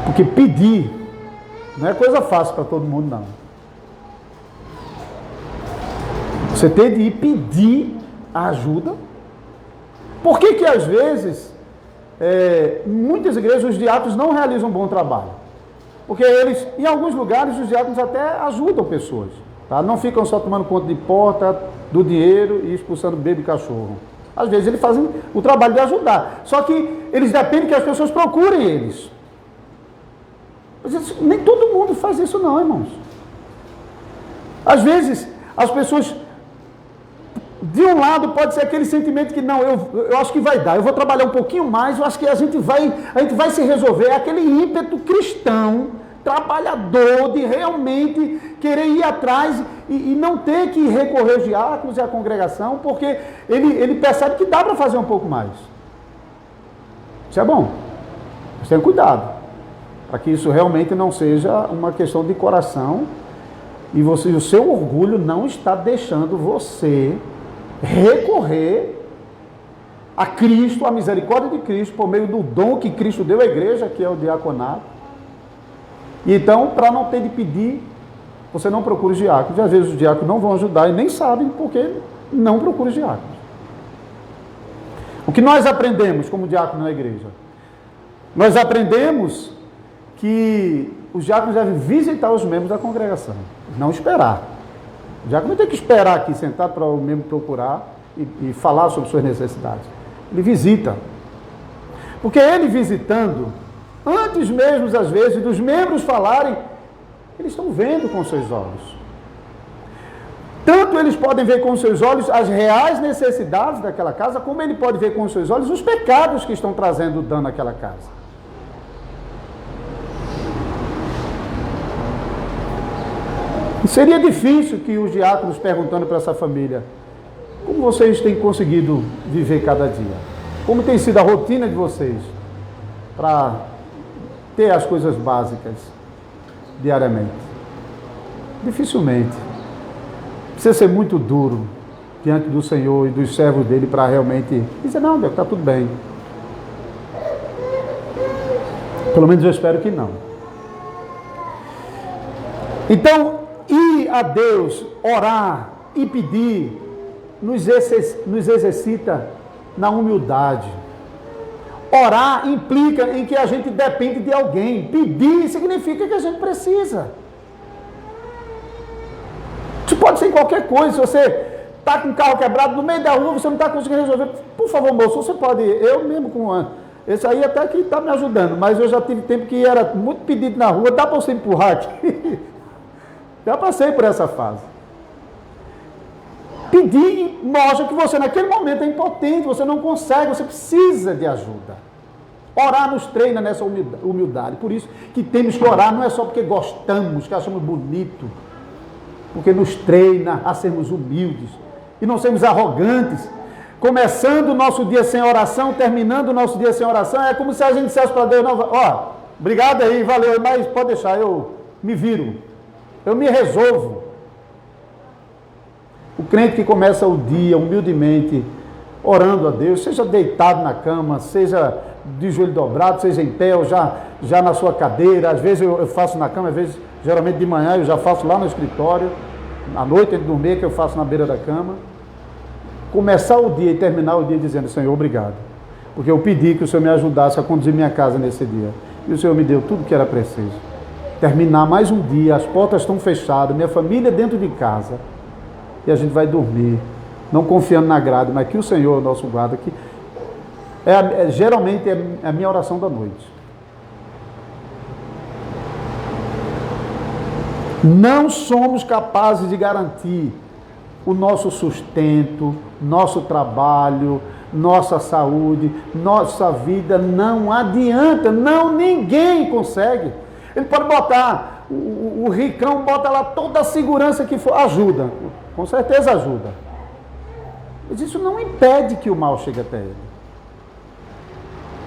Porque pedir não é coisa fácil para todo mundo, não. Você tem de ir pedir a ajuda. Por que às vezes, em muitas igrejas, os diáconos não realizam um bom trabalho? Porque eles, em alguns lugares, os diáconos até ajudam pessoas. Tá? Não ficam só tomando conta de porta, do dinheiro e expulsando bebê e cachorro. Às vezes eles fazem o trabalho de ajudar. Só que eles dependem que as pessoas procurem eles. Mas nem todo mundo faz isso não, irmãos. Às vezes, as pessoas... De um lado pode ser aquele sentimento que não, eu acho que vai dar, eu vou trabalhar um pouquinho mais, eu acho que a gente vai se resolver, é aquele ímpeto cristão, trabalhador, de realmente querer ir atrás e não ter que recorrer aos diáconos e à congregação, porque ele percebe que dá para fazer um pouco mais. Isso é bom. Mas tenha cuidado, para que isso realmente não seja uma questão de coração e o seu orgulho não está deixando você recorrer a Cristo, a misericórdia de Cristo, por meio do dom que Cristo deu à igreja, que é o diaconato. E então, para não ter de pedir, você não procura os diáconos. E às vezes os diáconos não vão ajudar e nem sabem porque não procura os diáconos. O que nós aprendemos como diácono na igreja? Nós aprendemos que os diáconos devem visitar os membros da congregação, não esperar. O diácono não tem que esperar aqui sentado para o membro procurar e falar sobre suas necessidades. Ele visita. Porque ele visitando, antes mesmo, às vezes, dos membros falarem, eles estão vendo com seus olhos. Tanto eles podem ver com seus olhos as reais necessidades daquela casa, como ele pode ver com seus olhos os pecados que estão trazendo dano àquela casa. E seria difícil que os diáconos perguntando para essa família, como vocês têm conseguido viver cada dia? Como tem sido a rotina de vocês para ter as coisas básicas diariamente? Dificilmente. Precisa ser muito duro diante do Senhor e dos servos dele para realmente dizer, não, Deus, está tudo bem. Pelo menos eu espero que não. Então, ir a Deus, orar e pedir, nos exercita na humildade. Orar implica em que a gente depende de alguém. Pedir significa que a gente precisa. Isso pode ser em qualquer coisa. Se você está com o carro quebrado no meio da rua, você não está conseguindo resolver, por favor, moço, você pode, eu mesmo com esse aí até que está me ajudando, mas eu já tive tempo que era muito pedido na rua, dá para você empurrar aqui? Já passei por essa fase. Pedir mostra que você naquele momento é impotente, você não consegue, você precisa de ajuda. Orar nos treina nessa humildade. Por isso que temos que orar, não é só porque gostamos, que achamos bonito, porque nos treina a sermos humildes e não sermos arrogantes. Começando o nosso dia sem oração, terminando o nosso dia sem oração, é como se a gente dissesse para Deus, não, ó, obrigado aí, valeu, mas pode deixar, eu me viro, eu me resolvo. O crente que começa o dia humildemente, orando a Deus, seja deitado na cama, seja de joelho dobrado, seja em pé, ou já na sua cadeira, às vezes eu faço na cama, às vezes, geralmente de manhã, eu já faço lá no escritório, à noite, antes de dormir, que eu faço na beira da cama. Começar o dia e terminar o dia dizendo, Senhor, obrigado, porque eu pedi que o Senhor me ajudasse a conduzir minha casa nesse dia, e o Senhor me deu tudo o que era preciso. Terminar mais um dia, as portas estão fechadas, minha família dentro de casa, e a gente vai dormir, não confiando na grade, mas que o Senhor, nosso guarda, que geralmente é a minha oração da noite. Não somos capazes de garantir o nosso sustento, nosso trabalho, nossa saúde, nossa vida, não adianta, ninguém consegue. Ele pode botar, o ricão bota lá toda a segurança que for, ajuda, com certeza ajuda. Mas isso não impede que o mal chegue até ele.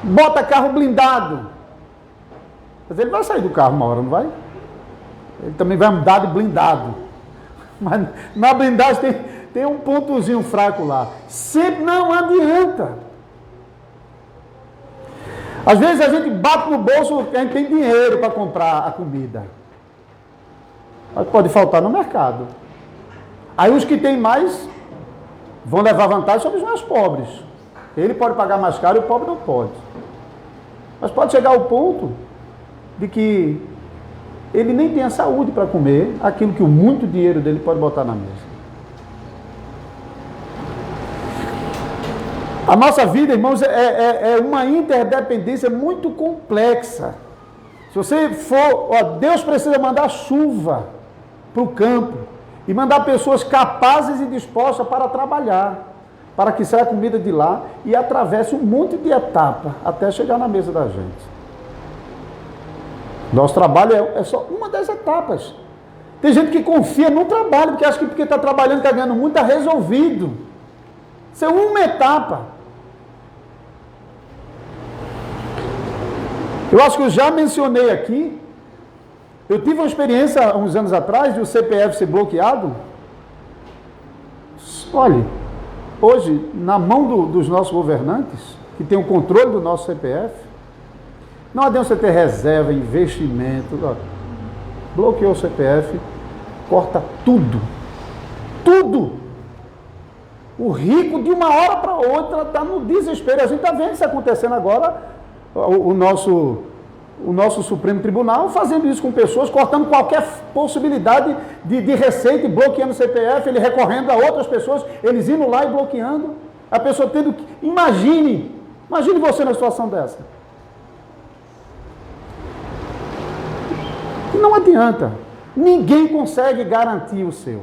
Bota carro blindado, mas ele vai sair do carro uma hora, não vai? Ele também vai mudar de blindado. Mas na blindagem tem um pontozinho fraco lá. Sempre não adianta. Às vezes a gente bate no bolso, a gente tem dinheiro para comprar a comida. Mas pode faltar no mercado. Aí os que têm mais vão levar vantagem sobre os mais pobres. Ele pode pagar mais caro e o pobre não pode. Mas pode chegar ao ponto de que ele nem tem a saúde para comer aquilo que o muito dinheiro dele pode botar na mesa. A nossa vida, irmãos, é uma interdependência muito complexa. Se você for, Deus precisa mandar chuva para o campo e mandar pessoas capazes e dispostas para trabalhar, para que saia a comida de lá e atravesse um monte de etapa até chegar na mesa da gente. Nosso trabalho é só uma das etapas. Tem gente que confia no trabalho, porque acha que porque está trabalhando, está ganhando muito, está resolvido. Isso é uma etapa. Eu acho que eu já mencionei aqui, eu tive uma experiência há uns anos atrás de o CPF ser bloqueado. Olhe, hoje, na mão dos nossos governantes, que tem o controle do nosso CPF, não adianta você ter reserva, investimento, bloqueou o CPF, corta tudo, tudo. O rico, de uma hora para outra, está no desespero. A gente está vendo isso acontecendo agora, o nosso Supremo Tribunal fazendo isso com pessoas, cortando qualquer possibilidade de receita, bloqueando o CPF, ele recorrendo a outras pessoas, eles indo lá e bloqueando, a pessoa tendo que... Imagine você na situação dessa. Não adianta, ninguém consegue garantir o seu.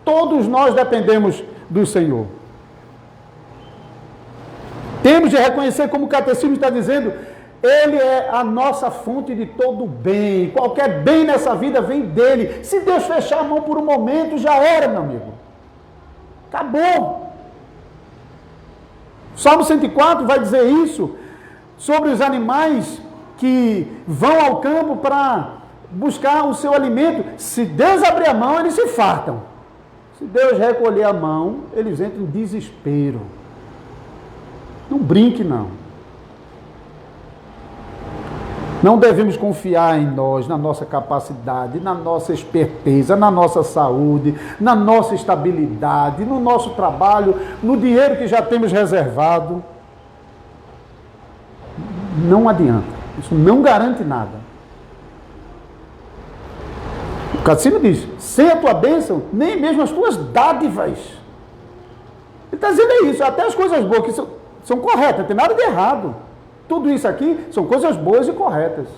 Todos nós dependemos do Senhor. Temos de reconhecer, como o Catecismo está dizendo, Ele é a nossa fonte de todo bem. Qualquer bem nessa vida vem dele. Se Deus fechar a mão por um momento, já era, meu amigo. Acabou. Salmo 104 vai dizer isso sobre os animais que vão ao campo para buscar o seu alimento. Se Deus abrir a mão, eles se fartam. Se Deus recolher a mão, eles entram em desespero. Não brinque, não. Não devemos confiar em nós, na nossa capacidade, na nossa esperteza, na nossa saúde, na nossa estabilidade, no nosso trabalho, no dinheiro que já temos reservado. Não adianta. Isso não garante nada. O Catecismo diz, sem a tua bênção, nem mesmo as tuas dádivas. Ele está dizendo isso, até as coisas boas que são corretas, não tem nada de errado. Tudo isso aqui são coisas boas e corretas.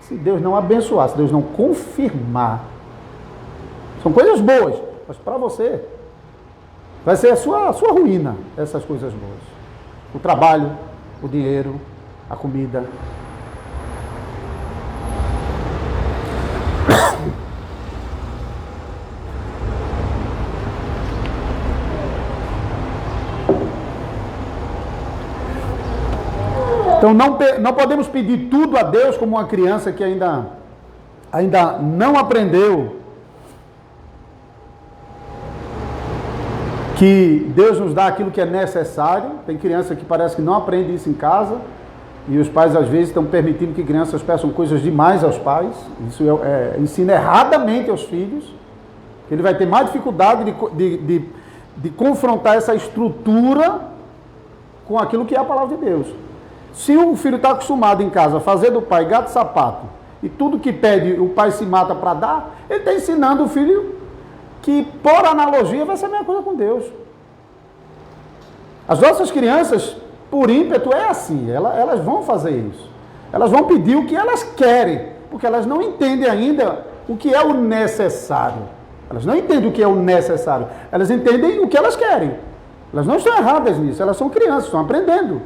Se Deus não abençoar, se Deus não confirmar, são coisas boas, mas para você vai ser a sua ruína, essas coisas boas. O trabalho, o dinheiro, a comida. Então não podemos pedir tudo a Deus como uma criança que ainda não aprendeu que Deus nos dá aquilo que é necessário. Tem criança que parece que não aprende isso em casa e os pais às vezes estão permitindo que crianças peçam coisas demais aos pais. Isso ensina erradamente aos filhos, que ele vai ter mais dificuldade de confrontar essa estrutura com aquilo que é a palavra de Deus. Se o filho está acostumado em casa a fazer do pai gato e sapato, e tudo que pede o pai se mata para dar, ele está ensinando o filho que, por analogia, vai ser a mesma coisa com Deus. As nossas crianças, por ímpeto, é assim, elas vão fazer isso. Elas vão pedir o que elas querem, porque elas não entendem ainda o que é o necessário. Elas não entendem o que é o necessário, elas entendem o que elas querem. Elas não estão erradas nisso, elas são crianças, estão aprendendo.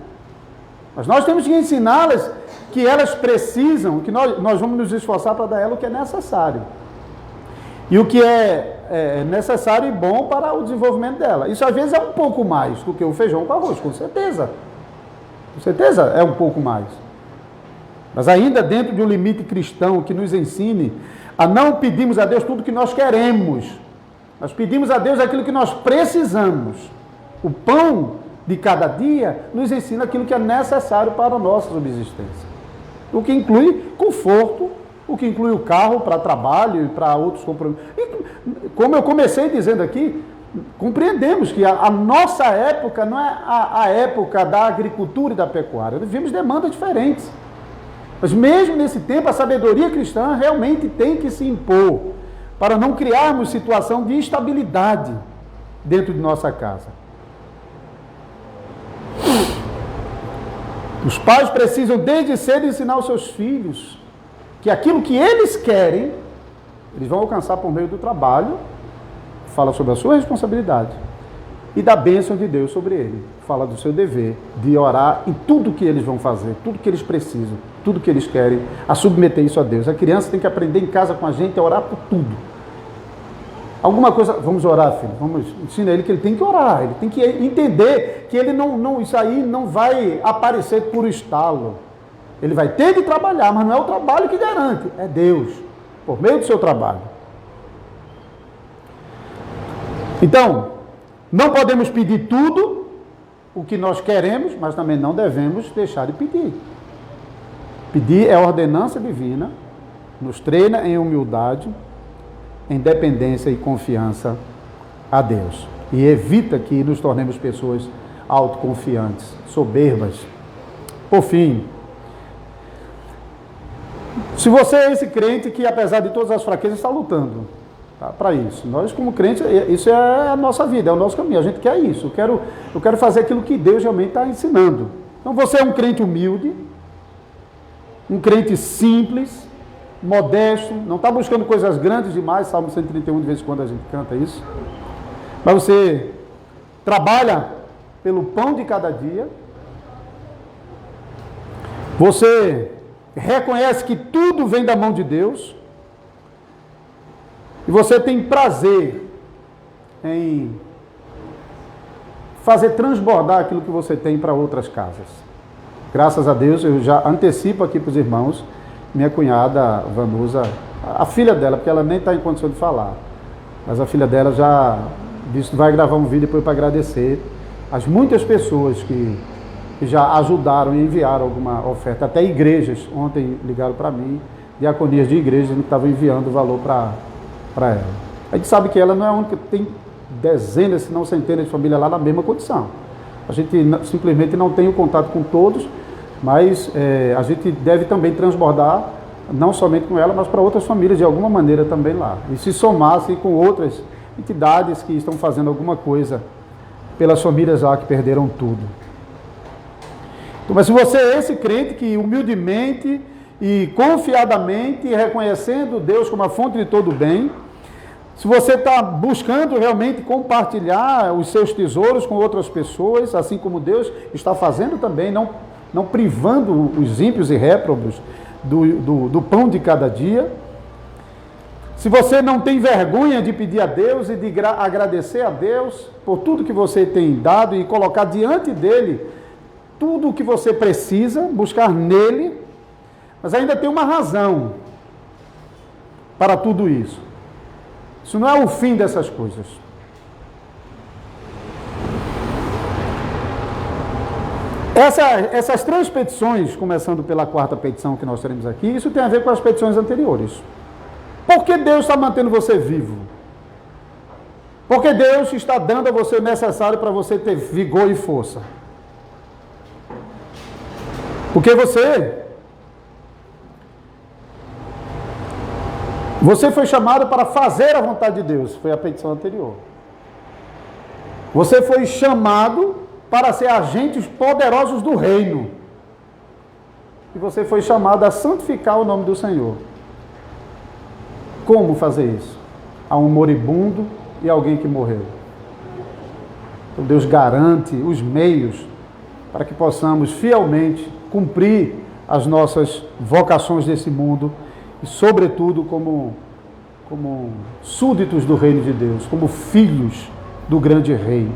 Mas nós temos que ensiná-las que elas precisam, que nós vamos nos esforçar para dar a elas o que é necessário. E o que é necessário e bom para o desenvolvimento dela. Isso às vezes é um pouco mais do que o feijão com arroz, com certeza. Com certeza é um pouco mais. Mas ainda dentro de um limite cristão que nos ensine a não pedirmos a Deus tudo que nós queremos. Nós pedimos a Deus aquilo que nós precisamos. O pão de cada dia nos ensina aquilo que é necessário para a nossa subsistência. O que inclui conforto, o que inclui o carro para trabalho e para outros compromissos. E, como eu comecei dizendo aqui, compreendemos que a nossa época não é a época da agricultura e da pecuária. Nós vivemos demandas diferentes. Mas mesmo nesse tempo, a sabedoria cristã realmente tem que se impor para não criarmos situação de instabilidade dentro de nossa casa. Os pais precisam desde cedo ensinar os seus filhos que aquilo que eles querem, eles vão alcançar por meio do trabalho, fala sobre a sua responsabilidade, e da bênção de Deus sobre ele. Fala do seu dever de orar em tudo que eles vão fazer, tudo que eles precisam, tudo que eles querem, a submeter isso a Deus. A criança tem que aprender em casa com a gente a orar por tudo. Alguma coisa, vamos orar, filho, ensina ele que ele tem que orar, ele tem que entender que ele isso aí não vai aparecer por estalo. Ele vai ter de trabalhar, mas não é o trabalho que garante, é Deus, por meio do seu trabalho. Então, não podemos pedir tudo o que nós queremos, mas também não devemos deixar de pedir. Pedir é ordenança divina, nos treina em humildade, em dependência e confiança a Deus. E evita que nos tornemos pessoas autoconfiantes, soberbas. Por fim, se você é esse crente que, apesar de todas as fraquezas, está lutando, tá, para isso. Nós, como crentes, isso é a nossa vida, é o nosso caminho. A gente quer isso. Eu quero fazer aquilo que Deus realmente está ensinando. Então, você é um crente humilde, um crente simples, modesto, não está buscando coisas grandes demais. Salmo 131, de vez em quando a gente canta isso. Mas você trabalha pelo pão de cada dia. Você reconhece que tudo vem da mão de Deus. E você tem prazer em fazer transbordar aquilo que você tem para outras casas. Graças a Deus, eu já antecipo aqui para os irmãos, minha cunhada Vanusa, a filha dela, porque ela nem está em condição de falar, mas a filha dela já disse que vai gravar um vídeo depois para agradecer as muitas pessoas que já ajudaram e enviaram alguma oferta, até igrejas. Ontem ligaram para mim, diaconias de igrejas, que estavam enviando valor para ela. A gente sabe que ela não é a única, tem dezenas, se não centenas de famílias lá na mesma condição. A gente simplesmente não tem o contato com todos, mas a gente deve também transbordar, não somente com ela, mas para outras famílias de alguma maneira também lá. E se somasse com outras entidades que estão fazendo alguma coisa pelas famílias lá que perderam tudo. Então, mas se você é esse crente que humildemente e confiadamente, reconhecendo Deus como a fonte de todo o bem, se você está buscando realmente compartilhar os seus tesouros com outras pessoas, assim como Deus está fazendo também, não privando os ímpios e réprobos do pão de cada dia, se você não tem vergonha de pedir a Deus e de agradecer a Deus por tudo que você tem dado e colocar diante dele tudo o que você precisa, buscar nele, mas ainda tem uma razão para tudo isso. Isso não é o fim dessas coisas. Essas três petições, começando pela quarta petição que nós teremos aqui, isso tem a ver com as petições anteriores. Por que Deus está mantendo você vivo? Porque Deus está dando a você o necessário para você ter vigor e força. Porque você foi chamado para fazer a vontade de Deus, foi a petição anterior. Você foi chamado para ser agentes poderosos do reino. E você foi chamado a santificar o nome do Senhor. Como fazer isso? Há um moribundo e alguém que morreu. Então Deus garante os meios para que possamos fielmente cumprir as nossas vocações desse mundo e, sobretudo, como súditos do reino de Deus, como filhos do grande rei.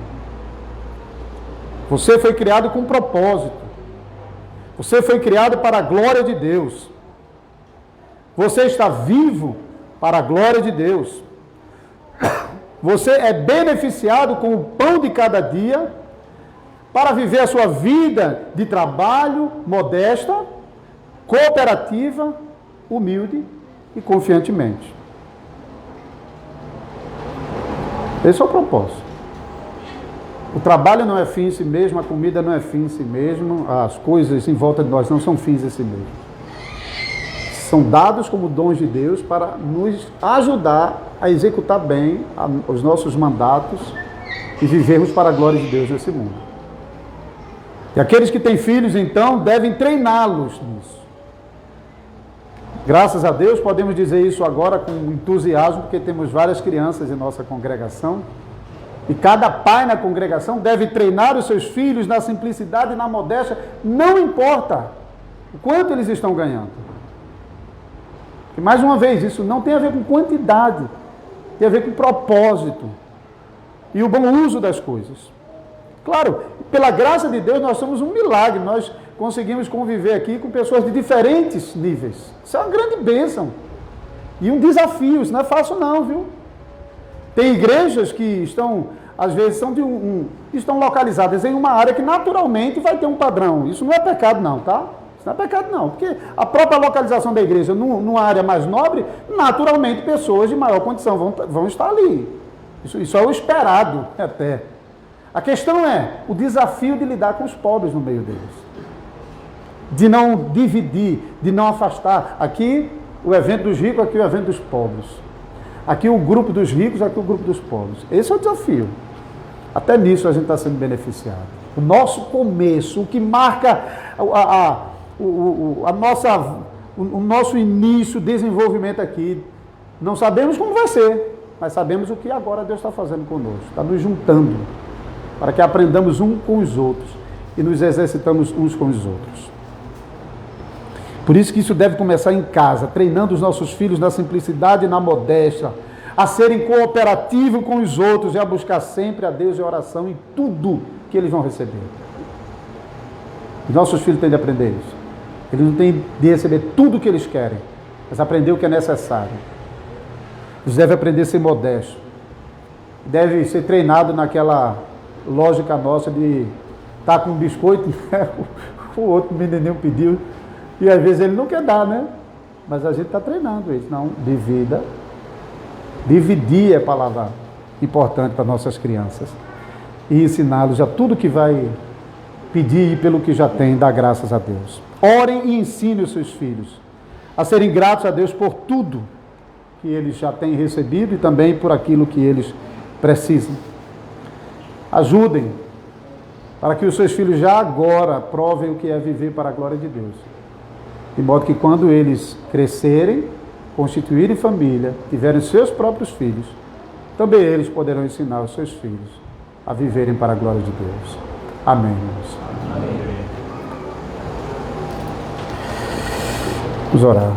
Você foi criado com um propósito. Você foi criado para a glória de Deus. Você está vivo para a glória de Deus. Você é beneficiado com o pão de cada dia para viver a sua vida de trabalho modesta, cooperativa, humilde e confiantemente. Esse é o propósito. O trabalho não é fim em si mesmo, a comida não é fim em si mesmo, as coisas em volta de nós não são fins em si mesmo. São dados como dons de Deus para nos ajudar a executar bem os nossos mandatos e vivermos para a glória de Deus nesse mundo. E aqueles que têm filhos, então, devem treiná-los nisso. Graças a Deus, podemos dizer isso agora com entusiasmo, porque temos várias crianças em nossa congregação. E cada pai na congregação deve treinar os seus filhos na simplicidade e na modéstia, não importa o quanto eles estão ganhando. E mais uma vez, isso não tem a ver com quantidade, tem a ver com propósito e o bom uso das coisas. Claro, pela graça de Deus, nós somos um milagre, nós conseguimos conviver aqui com pessoas de diferentes níveis. Isso é uma grande bênção. E um desafio, isso não é fácil não, viu? Tem igrejas que estão, às vezes, estão localizadas em uma área que naturalmente vai ter um padrão. Isso não é pecado não, tá? Isso não é pecado não, porque a própria localização da igreja numa área mais nobre, naturalmente pessoas de maior condição vão estar ali. Isso é o esperado até. A questão é o desafio de lidar com os pobres no meio deles. De não dividir, de não afastar. Aqui o evento dos ricos, aqui o evento dos pobres. Aqui o grupo dos ricos, aqui o grupo dos pobres. Esse é o desafio. Até nisso a gente está sendo beneficiado. O nosso começo, o que marca o nosso início, desenvolvimento aqui, não sabemos como vai ser, mas sabemos o que agora Deus está fazendo conosco. Está nos juntando para que aprendamos uns com os outros e nos exercitamos uns com os outros. Por isso que isso deve começar em casa, treinando os nossos filhos na simplicidade e na modéstia, a serem cooperativos com os outros e a buscar sempre a Deus em oração em tudo que eles vão receber. Os nossos filhos têm de aprender isso. Eles não têm de receber tudo o que eles querem, mas aprender o que é necessário. Eles devem aprender a ser modestos. Deve ser treinado naquela lógica nossa de estar com um biscoito, né? O outro menininho pediu, e às vezes ele não quer dar, né? Mas a gente está treinando isso. Não, divida. Dividir é a palavra importante para nossas crianças. E ensiná-los a tudo que vai pedir e pelo que já tem, dar graças a Deus. Orem e ensinem os seus filhos a serem gratos a Deus por tudo que eles já têm recebido e também por aquilo que eles precisam. Ajudem para que os seus filhos já agora provem o que é viver para a glória de Deus. De modo que quando eles crescerem, constituírem família, tiverem seus próprios filhos, também eles poderão ensinar os seus filhos a viverem para a glória de Deus. Amém, irmãos. Amém. Vamos orar.